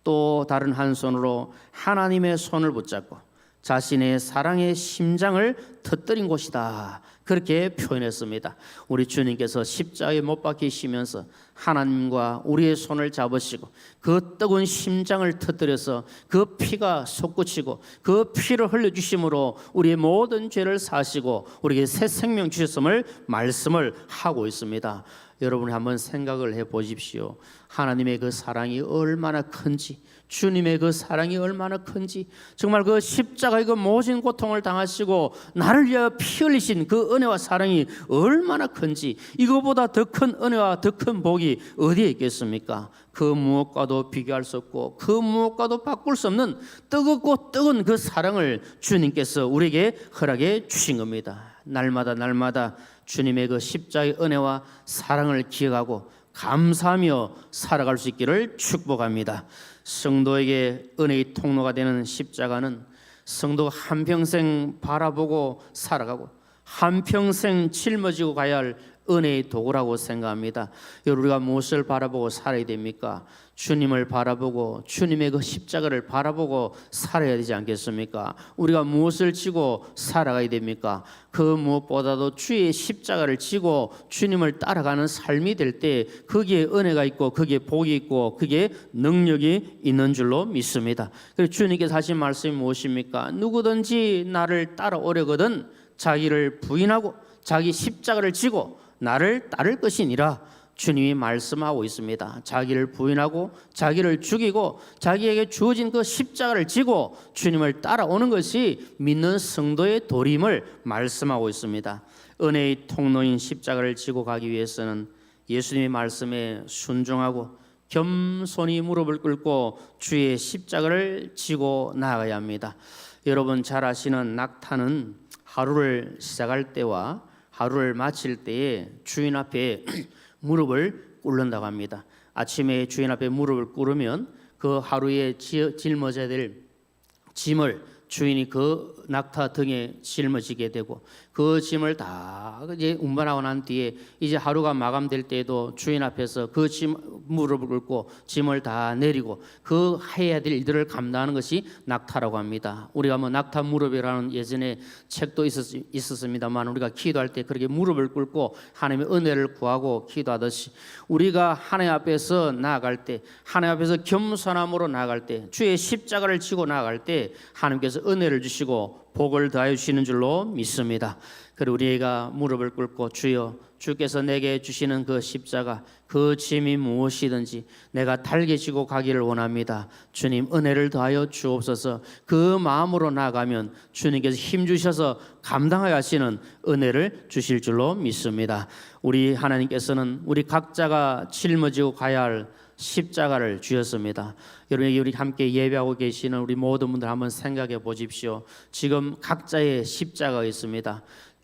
또 다른 한 손으로 하나님의 손을 붙잡고 자신의 사랑의 심장을 터뜨린 곳이다, 그렇게 표현했습니다. 우리 주님께서 십자가에 못 박히시면서 하나님과 우리의 손을 잡으시고 그 뜨거운 심장을 터뜨려서 그 피가 솟구치고 그 피를 흘려주심으로 우리의 모든 죄를 사시고 우리에게 새 생명 주셨음을 말씀을 하고 있습니다. 여러분이 한번 생각을 해 보십시오. 하나님의 그 사랑이 얼마나 큰지, 주님의 그 사랑이 얼마나 큰지, 정말 그 십자가의 그 모진 고통을 당하시고 나를 위하여 피 흘리신 그 은혜와 사랑이 얼마나 큰지, 이거보다 더 큰 은혜와 더 큰 복이 어디에 있겠습니까? 그 무엇과도 비교할 수 없고 그 무엇과도 바꿀 수 없는 뜨겁고 뜨거운 그 사랑을 주님께서 우리에게 허락해 주신 겁니다. 날마다 주님의 그 십자가의 은혜와 사랑을 기억하고 감사하며 살아갈 수 있기를 축복합니다. 성도에게 은혜의 통로가 되는 십자가는 성도가 한평생 바라보고 살아가고 한평생 짊어지고 가야 할 은혜의 도구라고 생각합니다. 여러분, 우리가 무엇을 바라보고 살아야 됩니까? 주님을 바라보고 주님의 그 십자가를 바라보고 살아야 되지 않겠습니까? 우리가 무엇을 지고 살아가야 됩니까? 그 무엇보다도 주의 십자가를 지고 주님을 따라가는 삶이 될 때 거기에 은혜가 있고 거기에 복이 있고 거기에 능력이 있는 줄로 믿습니다. 그래서 주님께서 하신 말씀이 무엇입니까? 누구든지 나를 따라오려거든 자기를 부인하고 자기 십자가를 지고 나를 따를 것이니라 주님이 말씀하고 있습니다. 자기를 부인하고 자기를 죽이고 자기에게 주어진 그 십자가를 지고 주님을 따라오는 것이 믿는 성도의 도림을 말씀하고 있습니다. 은혜의 통로인 십자가를 지고 가기 위해서는 예수님의 말씀에 순종하고 겸손히 무릎을 꿇고 주의 십자가를 지고 나아가야 합니다. 여러분 잘 아시는 낙타는 하루를 시작할 때와 하루를 마칠 때에 주인 앞에 무릎을 꿇는다고 합니다. 아침에 주인 앞에 무릎을 꿇으면 그 하루에 짊어져야 될 짐을 주인이 그 낙타 등에 짊어지게 되고 그 짐을 다 이제 운반하고 난 뒤에 이제 하루가 마감될 때에도 주인 앞에서 그 짐 무릎을 꿇고 짐을 다 내리고 그 해야 될 일들을 감당하는 것이 낙타라고 합니다. 우리가 뭐 낙타 무릎이라는 예전에 책도 있었습니다만 우리가 기도할 때 그렇게 무릎을 꿇고 하나님의 은혜를 구하고 기도하듯이 우리가 하나님 앞에서 나아갈 때 하나님 앞에서 겸손함으로 나아갈 때 주의 십자가를 지고 나아갈 때 하나님께서 은혜를 주시고 복을 더하여 주시는 줄로 믿습니다. 그리고 우리가 무릎을 꿇고 주여 주께서 내게 주시는 그 십자가 그 짐이 무엇이든지 내가 달게 지고 가기를 원합니다. 주님 은혜를 더하여 주옵소서. 그 마음으로 나아가면 주님께서 힘 주셔서 감당하여 하시는 은혜를 주실 줄로 믿습니다. 우리 하나님께서는 우리 각자가 짊어지고 가야 할 십자가를 주셨습니다. 여러분 우리 함께 예배하고 계시는 우리 모든 분들 한번 생각해 보십시오. 지금 각자의 십자가가 있습니다.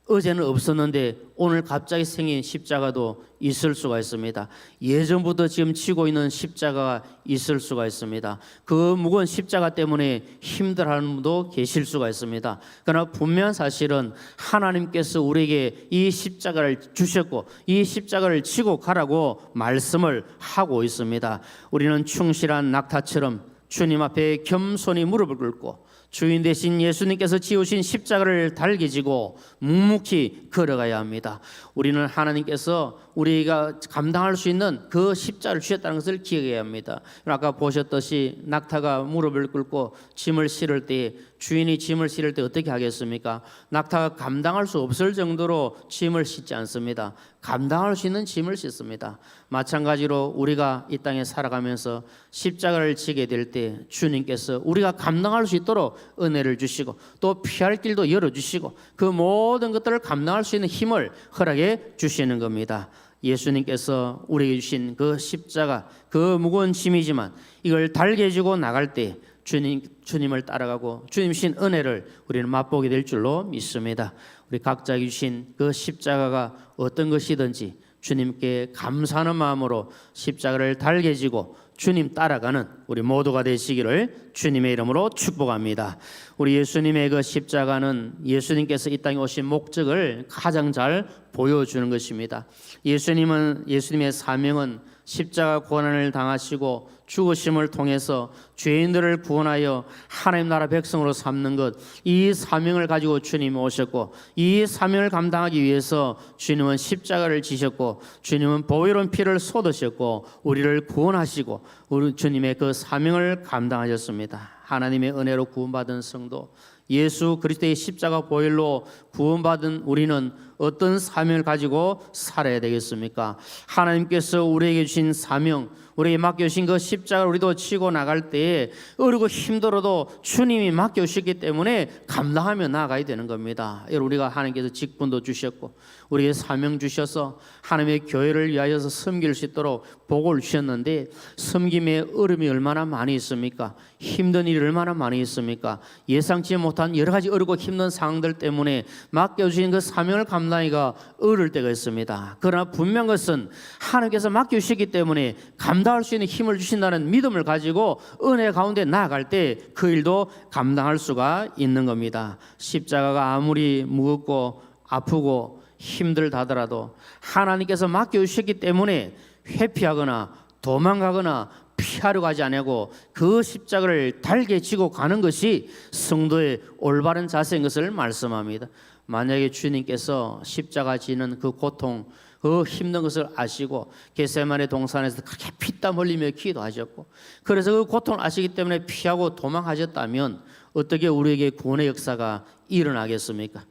어제는 없었는데 오늘 갑자기 생긴 십자가도 있을 수가 있습니다. 예전부터 지금 지고 있는 십자가가 있을 수가 있습니다. 그 무거운 십자가 때문에 힘들어하는 분도 계실 수가 있습니다. 그러나 분명한 사실은 하나님께서 우리에게 이 십자가를 주셨고 이 십자가를 지고 가라고 말씀을 하고 있습니다. 우리는 충실한 낙타처럼 주님 앞에 겸손히 무릎을 꿇고 주인 되신 예수님께서 지으신 십자가를 달게 지고 묵묵히 걸어가야 합니다. 우리는 하나님께서 우리가 감당할 수 있는 그 십자가를 주셨다는 것을 기억해야 합니다. 아까 보셨듯이 낙타가 무릎을 꿇고 짐을 실을 때 주인이 짐을 실을 때 어떻게 하겠습니까? 낙타가 감당할 수 없을 정도로 짐을 싣지 않습니다. 감당할 수 있는 짐을 싣습니다. 마찬가지로 우리가 이 땅에 살아가면서 십자가를 지게 될 때 주님께서 우리가 감당할 수 있도록 은혜를 주시고 또 피할 길도 열어주시고 그 모든 것들을 감당할 수 있는 힘을 허락해 주시는 겁니다. 예수님께서 우리에게 주신 그 십자가 그 무거운 짐이지만 이걸 달게 지고 나갈 때 주님을 따라가고 주님 주신 은혜를 우리는 맛보게 될 줄로 믿습니다. 우리 각자 주신 그 십자가가 어떤 것이든지 주님께 감사하는 마음으로 십자가를 달게 지고 주님 따라가는 우리 모두가 되시기를 주님의 이름으로 축복합니다. 우리 예수님의 그 십자가는 예수님께서 이 땅에 오신 목적을 가장 잘 보여주는 것입니다. 예수님의 사명은 십자가 고난을 당하시고 죽으심을 통해서 죄인들을 구원하여 하나님 나라 백성으로 삼는 것, 이 사명을 가지고 주님이 오셨고 이 사명을 감당하기 위해서 주님은 십자가를 지셨고 주님은 보혈의 피를 쏟으셨고 우리를 구원하시고 우리 주님의 그 사명을 감당하셨습니다. 하나님의 은혜로 구원받은 성도 예수 그리스도의 십자가 보혈로 구원받은 우리는 어떤 사명을 가지고 살아야 되겠습니까? 하나님께서 우리에게 주신 사명, 우리에게 맡겨주신 그 십자가를 우리도 치고 나갈 때에 어렵고 힘들어도 주님이 맡겨주셨기 때문에 감당하며 나아가야 되는 겁니다. 여러분, 우리가 하나님께서 직분도 주셨고 우리에게 사명 주셔서 하나님의 교회를 위하여서 섬길 수 있도록 복을 주셨는데 섬김의 어려움이 얼마나 많이 있습니까? 힘든 일이 얼마나 많이 있습니까? 예상치 못한 여러 가지 어렵고 힘든 상황들 때문에 맡겨주신 그 사명을 감당하기가 어려울 때가 있습니다. 그러나 분명한 것은 하나님께서 맡겨주셨기 때문에 감당할 수 있는 힘을 주신다는 믿음을 가지고 은혜 가운데 나아갈 때 그 일도 감당할 수가 있는 겁니다. 십자가가 아무리 무겁고 아프고 힘들다더라도 하나님께서 맡겨주셨기 때문에 회피하거나 도망가거나 피하려고 하지 않고 그 십자가를 달게 지고 가는 것이 성도의 올바른 자세인 것을 말씀합니다. 만약에 주님께서 십자가 지는 그 고통, 그 힘든 것을 아시고 겟세마네 동산에서 그렇게 피땀 흘리며 기도하셨고 그래서 그 고통을 아시기 때문에 피하고 도망하셨다면 어떻게 우리에게 구원의 역사가 일어나겠습니까?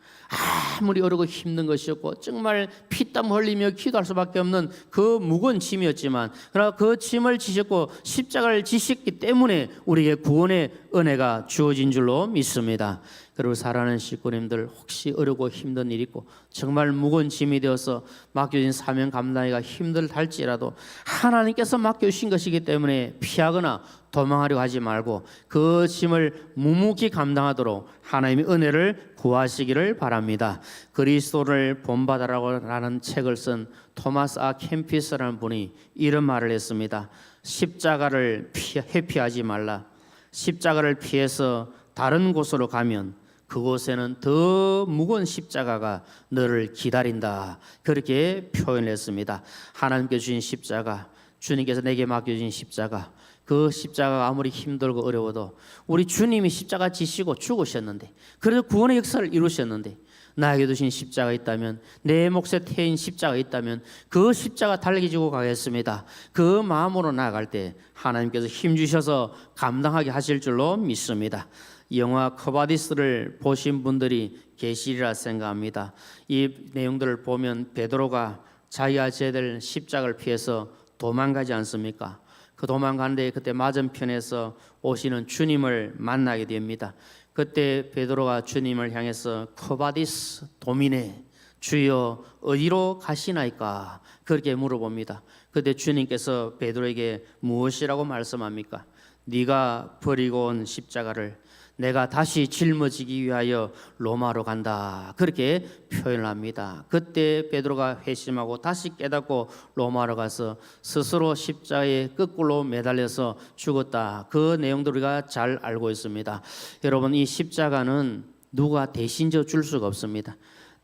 아무리 어렵고 힘든 것이었고 정말 피땀 흘리며 기도할 수밖에 없는 그 무거운 짐이었지만 그러나 그 짐을 지셨고 십자가를 지셨기 때문에 우리에게 구원의 은혜가 주어진 줄로 믿습니다. 그리고 사랑하는 식구님들, 혹시 어렵고 힘든 일이 있고 정말 무거운 짐이 되어서 맡겨진 사명 감당하기가 힘들다 할지라도 하나님께서 맡겨주신 것이기 때문에 피하거나 도망하려고 하지 말고 그 짐을 묵묵히 감당하도록 하나님의 은혜를 구하시기를 바랍니다. 그리스도를 본받으라는 책을 쓴 토마스 아 캠피스라는 분이 이런 말을 했습니다. 십자가를 회피하지 말라. 십자가를 피해서 다른 곳으로 가면 그곳에는 더 무거운 십자가가 너를 기다린다. 그렇게 표현했습니다. 하나님께 주신 십자가, 주님께서 내게 맡겨주신 십자가, 그 십자가가 아무리 힘들고 어려워도 우리 주님이 십자가 지시고 죽으셨는데 그래서 구원의 역사를 이루셨는데 나에게 주신 십자가 있다면 내 몫에 태인 십자가 있다면 그 십자가 달게 지고 가겠습니다. 그 마음으로 나아갈 때 하나님께서 힘주셔서 감당하게 하실 줄로 믿습니다. 영화 커바디스를 보신 분들이 계시리라 생각합니다. 이 내용들을 보면 베드로가 자기가 져야 될 십자가를 피해서 도망가지 않습니까? 그 도망가는데 그때 맞은편에서 오시는 주님을 만나게 됩니다. 그때 베드로가 주님을 향해서 커바디스 도미네, 주여 어디로 가시나이까? 그렇게 물어봅니다. 그때 주님께서 베드로에게 무엇이라고 말씀합니까? 네가 버리고 온 십자가를 내가 다시 짊어지기 위하여 로마로 간다. 그렇게 표현을 합니다. 그때 베드로가 회심하고 다시 깨닫고 로마로 가서 스스로 십자가에 거꾸로 매달려서 죽었다. 그 내용도 우리가 잘 알고 있습니다. 여러분, 이 십자가는 누가 대신 져줄 수가 없습니다.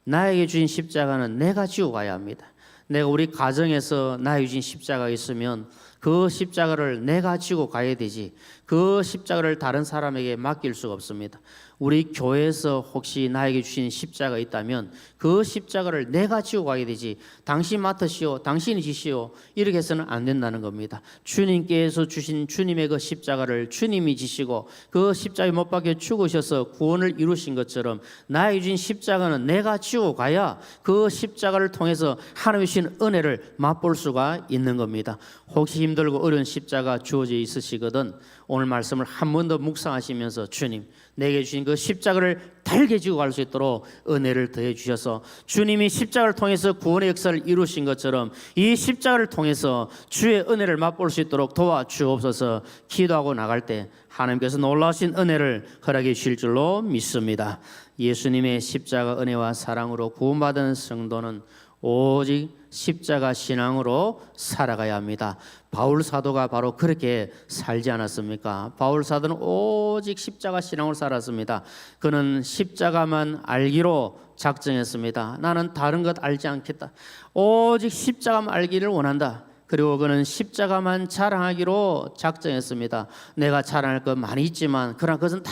나에게 주신 십자가는 내가 지고 가야 합니다. 내가 우리 가정에서 나에게 주신 십자가가 있으면 그 십자가를 내가 지고 가야 되지 그 십자가를 다른 사람에게 맡길 수가 없습니다. 우리 교회에서 혹시 나에게 주신 십자가 있다면 그 십자가를 내가 지고 가야 되지 당신 맡으시오, 당신이 지시오 이렇게 해서는 안 된다는 겁니다. 주님께서 주신 주님의 그 십자가를 주님이 지시고 그 십자가에 못 박혀 죽으셔서 구원을 이루신 것처럼 나에게 주신 십자가는 내가 지고 가야 그 십자가를 통해서 하나님의 주신 은혜를 맛볼 수가 있는 겁니다. 혹시 힘들고 어려운 십자가 주어져 있으시거든 오늘 말씀을 한 번 더 묵상하시면서 주님 내게 주신 그 십자가를 달게 지고 갈 수 있도록 은혜를 더해 주셔서 주님이 십자가를 통해서 구원의 역사를 이루신 것처럼 이 십자가를 통해서 주의 은혜를 맛볼 수 있도록 도와주옵소서. 기도하고 나갈 때 하나님께서 놀라우신 은혜를 허락해 주실 줄로 믿습니다. 예수님의 십자가 은혜와 사랑으로 구원받은 성도는 오직 십자가 신앙으로 살아가야 합니다. 바울 사도가 바로 그렇게 살지 않았습니까? 바울 사도는 오직 십자가 신앙으로 살았습니다. 그는 십자가만 알기로 작정했습니다. 나는 다른 것 알지 않겠다. 오직 십자가만 알기를 원한다. 그리고 그는 십자가만 자랑하기로 작정했습니다. 내가 자랑할 것 많이 있지만 그러나 그것은 다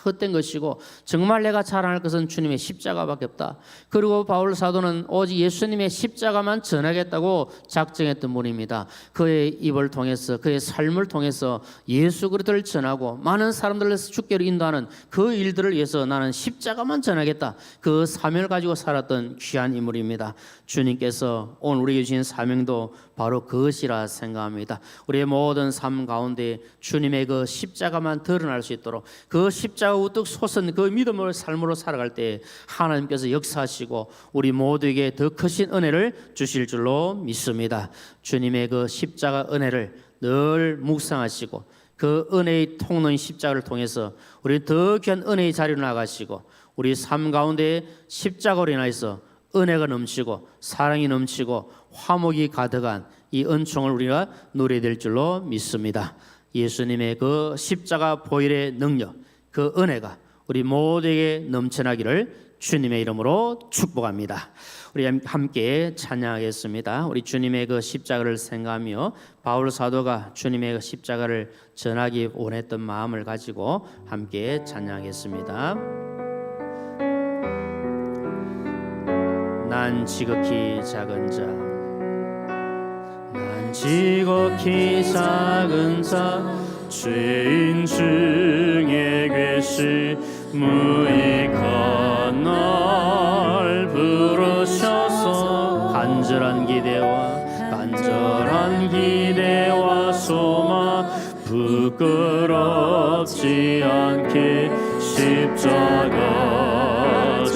헛된 것이고 정말 내가 자랑할 것은 주님의 십자가밖에 없다. 그리고 바울 사도는 오직 예수님의 십자가만 전하겠다고 작정했던 분입니다. 그의 입을 통해서 그의 삶을 통해서 예수 그리스도를 전하고 많은 사람들을 주께로 인도하는 그 일들을 위해서 나는 십자가만 전하겠다. 그 사명을 가지고 살았던 귀한 인물입니다. 주님께서 오늘 우리에게 주신 사명도 바로 그것이라 생각합니다. 우리의 모든 삶 가운데 주님의 그 십자가만 드러날 수 있도록 그 십자가 우뚝 솟은 그 믿음의 삶으로 살아갈 때 하나님께서 역사하시고 우리 모두에게 더 크신 은혜를 주실 줄로 믿습니다. 주님의 그 십자가 은혜를 늘 묵상하시고 그 은혜의 통로인 십자가를 통해서 우리 더 귀한 은혜의 자리로 나가시고 우리 삶 가운데 십자가로 인하여서 은혜가 넘치고 사랑이 넘치고 화목이 가득한 이 은총을 우리가 누려야 될 줄로 믿습니다. 예수님의 그 십자가 보혈의 능력, 그 은혜가 우리 모두에게 넘쳐나기를 주님의 이름으로 축복합니다. 우리 함께 찬양하겠습니다. 우리 주님의 그 십자가를 생각하며 바울 사도가 주님의 그 십자가를 전하기 원했던 마음을 가지고 함께 찬양하겠습니다. 난 지극히 작은 자, 난 지극히 작은 자, 죄인 중에 괘씸무익한 날 부르셔서 간절한 기대와 소망 부끄럽지 않게 십자가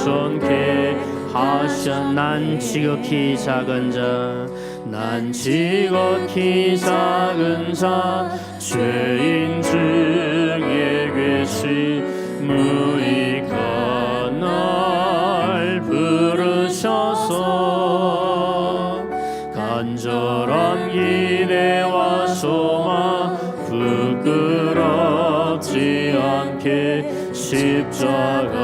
전케 하셔. 난 지극히 작은 자, 난 지극히 작은 자, 죄인 중에 괘씸무익한 날 부르셔서 간절한 기대와 소망 부끄럽지 않게 십자가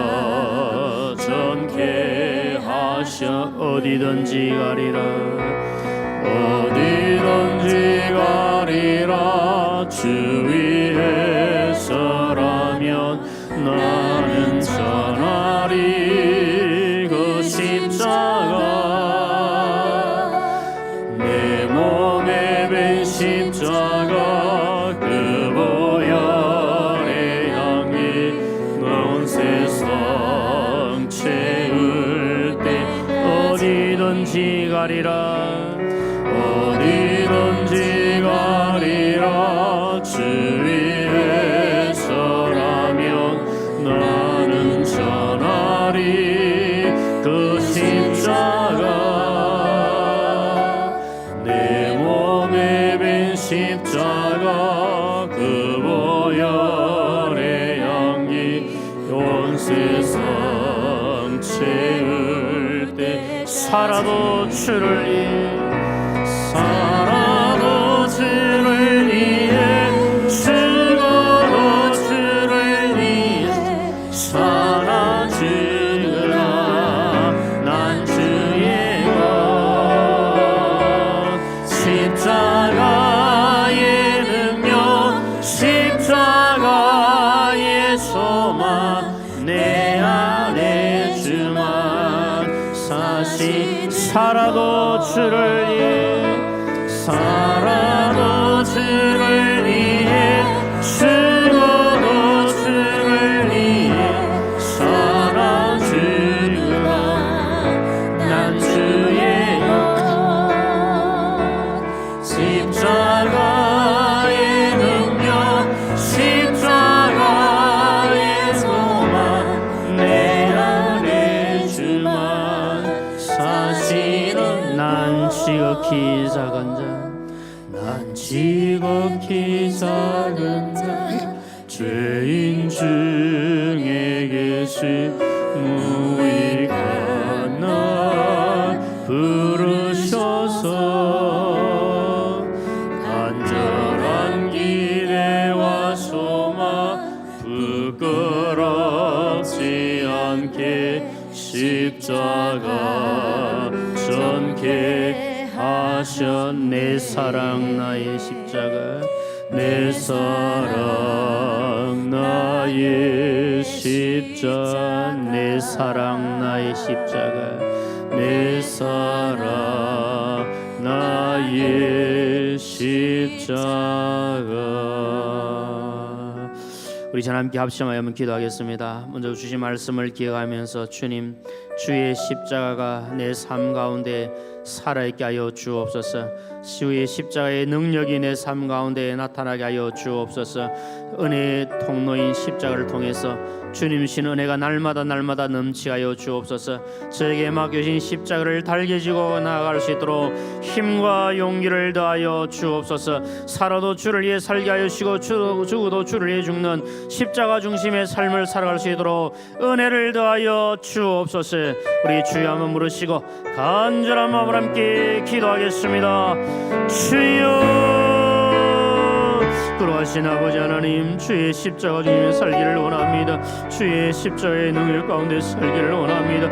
전케 하셔. 어디든지 가리라 주 위에 서라면 나는 전하리 그 십자가 내 몸에 밴 십자가 그 보혈의 향기 온 세상 채울 때 어디든지 가리라 주 위에 서라면 나는 전하리 그 십자가 내 몸에 밴 십자가 그 보혈의 향기 온 세상 채울 때 살아도 주를 위해 죽어도 주를 위해 살아 죽으라. 난 주의 것 십자가의 능력 십자가의 소망 내 안에 주만 사시. 살아도 주를 위해 살아도 주를 위해 죽어도 주를 위해 살아 죽으라. 난 주의 것 십자가의 능력 십자가의 소망 내 안에 주만 사시는. 난 지극히 작은 자, 난 지극히 작은 자, 죄인 중에 괘씸무익한 날 부르셔서 간절한 기대와 소망 부끄럽지 않게 십자가 전케 하셔. 내 사랑 나의 십자가 내 사랑 나의 십자가 내 사랑 나의 십자가 내 사랑 나의 십자가. 우리 전 함께 합심하여 한번 기도하겠습니다. 먼저 주신 말씀을 기억하면서 주님, 주의 십자가가 내 삶 가운데 살아있게 하여 주옵소서. 주의 십자가의 능력이 내 삶 가운데 나타나게 하여 주옵소서. 은혜의 통로인 십자가를 통해서 주님 신 은혜가 날마다 넘치게 하여 주옵소서. 저에게 맡겨진 십자가를 달게 지고 나아갈 수 있도록 힘과 용기를 더하여 주옵소서. 살아도 주를 위해 살게 하여 주시고 죽어도 주를 위해 죽는 십자가 중심의 삶을 살아갈 수 있도록 은혜를 더하여 주옵소서. 우리 주여 한번 부르시고 간절한 마음으로 함께 기도하겠습니다. 주여, 그러하신 아버지 하나님, 주의 십자가 중에 살기를 원합니다. 주의 십자가의 능력 가운데 살기를 원합니다.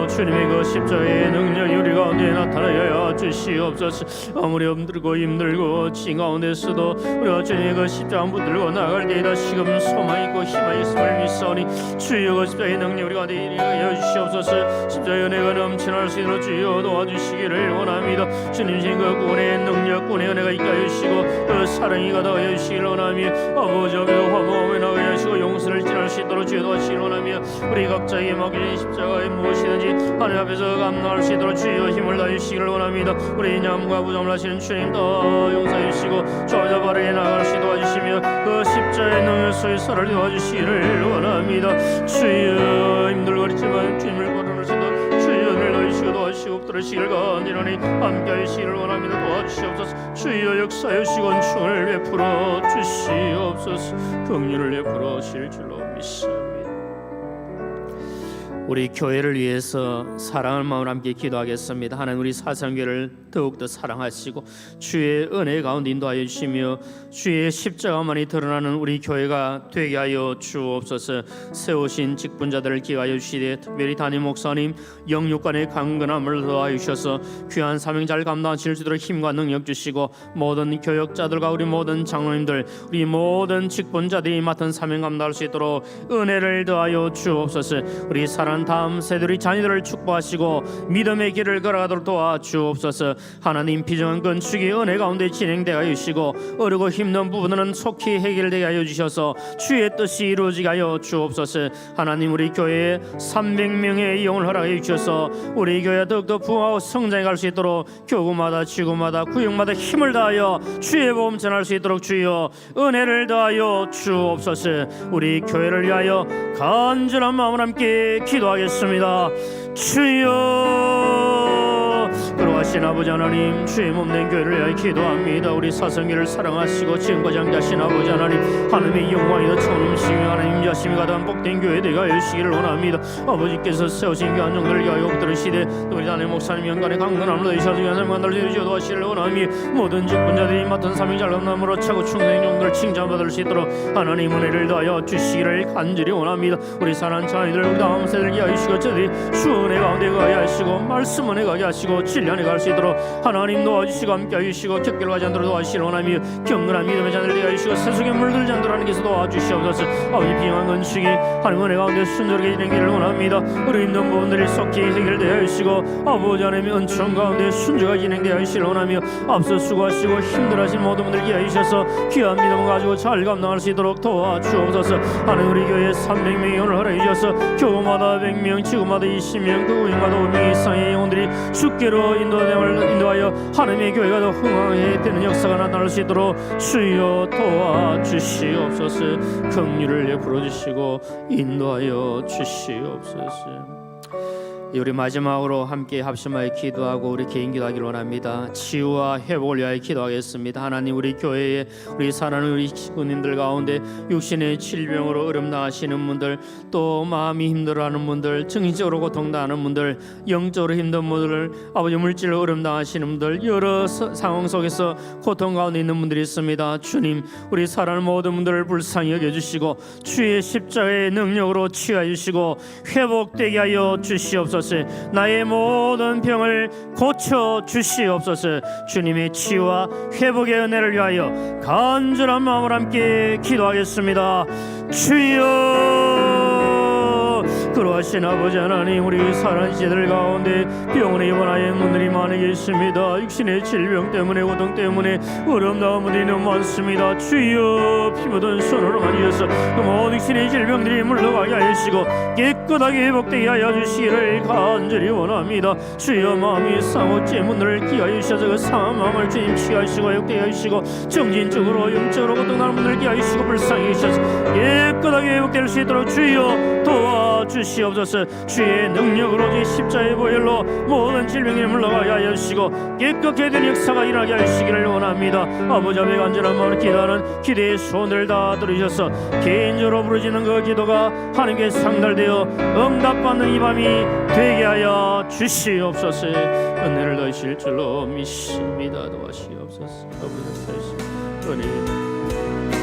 주님의 그 십자가의 능력이 우리 가운데 나타나야 주시옵소서. 아무리 힘들고 진 가운데서도 우리가 주님의 그 십자가 붙들고 나갈 때에다 지금 소망 있고 희망 있음을 믿사오니 주여 그 십자가의 능력 우리 가운데 일어나게 주시옵소서. 십자가의 은혜가 넘쳐날 수 있도록 주여 도와주시기를 원합니다. 주님 신 그 구원의 능력, 구원의 은혜가 있게 하여 주시고 그 사랑이 가득하여 주시기를 원하며 아버지 앞에 화목함에 나가게 하시고 용서를 지날 수 있도록 주여 도와주시기를 원하며 우리 각자에게 맡겨진 십자가에 무엇이든지 하나님 앞에서 감당할 수 있도록 주여 힘을 다해 주시기를 원합니다. 우리 냠과 부정을 하시는 주님 더 용서해 주시고 저희가 바르게 나아갈 수 있도록 도와주시며 그 십자가의 능력 속에 살을 도와주시기를 원합니다. 주여 힘들거리지만 주님을 바라는 시도 주여 늘 도와주시고 도와주시고 들으시기를 간절하니 함께하여 주시기를 원합니다. 도와주시옵소서. 주여 역사여 주시고 은총을 베풀어 주시옵소서. 긍휼을 베풀어 주실 줄로 믿습니다. 우리 교회를 위해서 사랑할 마음으로 함께 기도하겠습니다. 하나님, 우리 사상교회를 더욱더 사랑하시고 주의 은혜 가운데 인도하여 주시며 주의 십자가만이 드러나는 우리 교회가 되게 하여 주옵소서. 세우신 직분자들을 기하여 주시되 특별히 담임 목사님 영육간의 강건함을 더하여 주셔서 귀한 사명자를 감당하실 수 있도록 힘과 능력 주시고 모든 교역자들과 우리 모든 장로님들 우리 모든 직분자들이 맡은 사명 감당할 수 있도록 은혜를 더하여 주옵소서. 우리 사랑 다음 세대의 자녀들을 축복하시고 믿음의 길을 걸어가도록 도와주옵소서. 하나님, 비정한 건축이 은혜 가운데 진행되게 하여 주시고 어렵고 힘든 부분은 속히 해결되게 하여 주셔서 주의 뜻이 이루어지게 하여 주옵소서. 하나님, 우리 교회에 300명의 이용을 허락해 주셔서 우리 교회가 더욱더 부흥하고 성장해 갈 수 있도록 교구마다 지구마다 구역마다 힘을 다하여 주의 복음 전할 수 있도록 주여 은혜를 더하여 주옵소서. 우리 교회를 위하여 간절한 마음으로 함께 기도하겠습니다. 주여, 그러하신 아버지 하나님, 주의 몸된 교회를 위하여 기도합니다. 우리 사성교를 사랑하시고 지금까지 함께하신 아버지 하나님, 하나님의 영광이 더 천음시며 하나님 자심이 가득한 복된 교회 되가 하시기를 원합니다. 아버지께서 세우신 귀한 종들을 위하여 붙들으시되 우리 담임 목사님 영간의 강건함을 더하셔서 귀한 사명을 이루어도 하시기를 원하며 모든 직분자들이 맡은 사명 잘남으로 차고 충성된 종들을 칭찬받을 수 있도록 하나님 은혜를 더하여 주시기를 간절히 원합니다. 우리 사랑하는 자녀들 우리 다음 세대를 위하여 주시고 저들이 주 은혜 가운데 가게 하시고 말씀 은혜 가게 하시고 진리안에 갈 수 있도록 하나님 도와주시고 함께하여 주시고 격결하지 않도록 도와주시기를 원하며 경건한 믿음의 자녀들 위하여 주시고 세속에 물들지 않도록 하나님께서 도와주시옵소서. 아버지, 비용한 건축이 하나님 은혜 가운데 순조롭게 진행되기를 원합니다. 우리 힘든 부분들이 속히 해결되어 주시고 아버지 하나님의 은총 가운데 순조가 진행되어 주시기를 원하며 앞서 수고하시고 힘들어하신 모든 분들 위하여 주셔서 귀한 믿음을 가지고 잘 감당할 수 있도록 도와주옵소서. 하나님, 우리 교회 300명이 오늘 허락해 주셔서 교구마다 100명, 지구마다 20명, 그 구역마다 5명 이상의 영혼들이 주께로 인도하여 하나님의 교회가 더 흥황해 되는 역사가 나타날 수 있도록 주여 도와주시옵소서. 긍휼을 베풀어 주시고 인도하여 주시옵소서. 우리 마지막으로 함께 합심하여 기도하고 우리 개인 기도하기를 원합니다. 치유와 회복을 위하여 기도하겠습니다. 하나님, 우리 교회에 우리 사랑하는 우리 식구님들 가운데 육신의 질병으로 어렵나하시는 분들, 또 마음이 힘들어하는 분들, 정신적으로 고통당하는 분들, 영적으로 힘든 분들, 아버지 물질로 어렵나하시는 분들, 여러 상황 속에서 고통 가운데 있는 분들이 있습니다. 주님, 우리 사랑하는 모든 분들을 불쌍히 여겨주시고 주의 십자가의 능력으로 치유하여 주시고 회복되게 하여 주시옵소서. 주시옵소서. 나의 모든 병을 고쳐 주시옵소서. 주님의 치유와 회복의 은혜를 위하여 간절한 마음을 함께 기도하겠습니다. 주여, 그러하신 아버지 하나님, 우리 사는 시대들 가운데 병원에 입원하여 분들이 많이 계십니다. 육신의 질병 때문에, 고통 때문에 어려움 분들이 너무 많습니다. 주여, 피 묻은 손으로 만지셔서 그 모든 육신의 질병들이 물러가게 하시고 깨끗하게 회복되게 하여 주시기를 간절히 원합니다. 주여, 마음이 상하지 문들을 기하여 주셔서 그 상한 마음을 주님 치하시고 회복되게 하시고 정신적으로 영적으로 고통나는 분들을 기하여 주시고 불쌍히 주셔서 깨끗하게 회복될 수 있도록 주여 도와주시옵소서. 주의 능력으로, 주의 십자의 보혈로 모든 질병이 물러가게 하여 주시고 깨끗게 된 역사가 일어나게 하시기를 원합니다. 아버지 앞에 간절한 마음으로 기도하는 기대의 소원들을 다 들으셔서 개인적으로 부르짖는 그 기도가 하나님께 상달되어 응답받는 이 밤이 되게 하여 주시옵소서. 은혜를 더하실 줄로 믿습니다. 도와주시옵소서. 아버지 은혜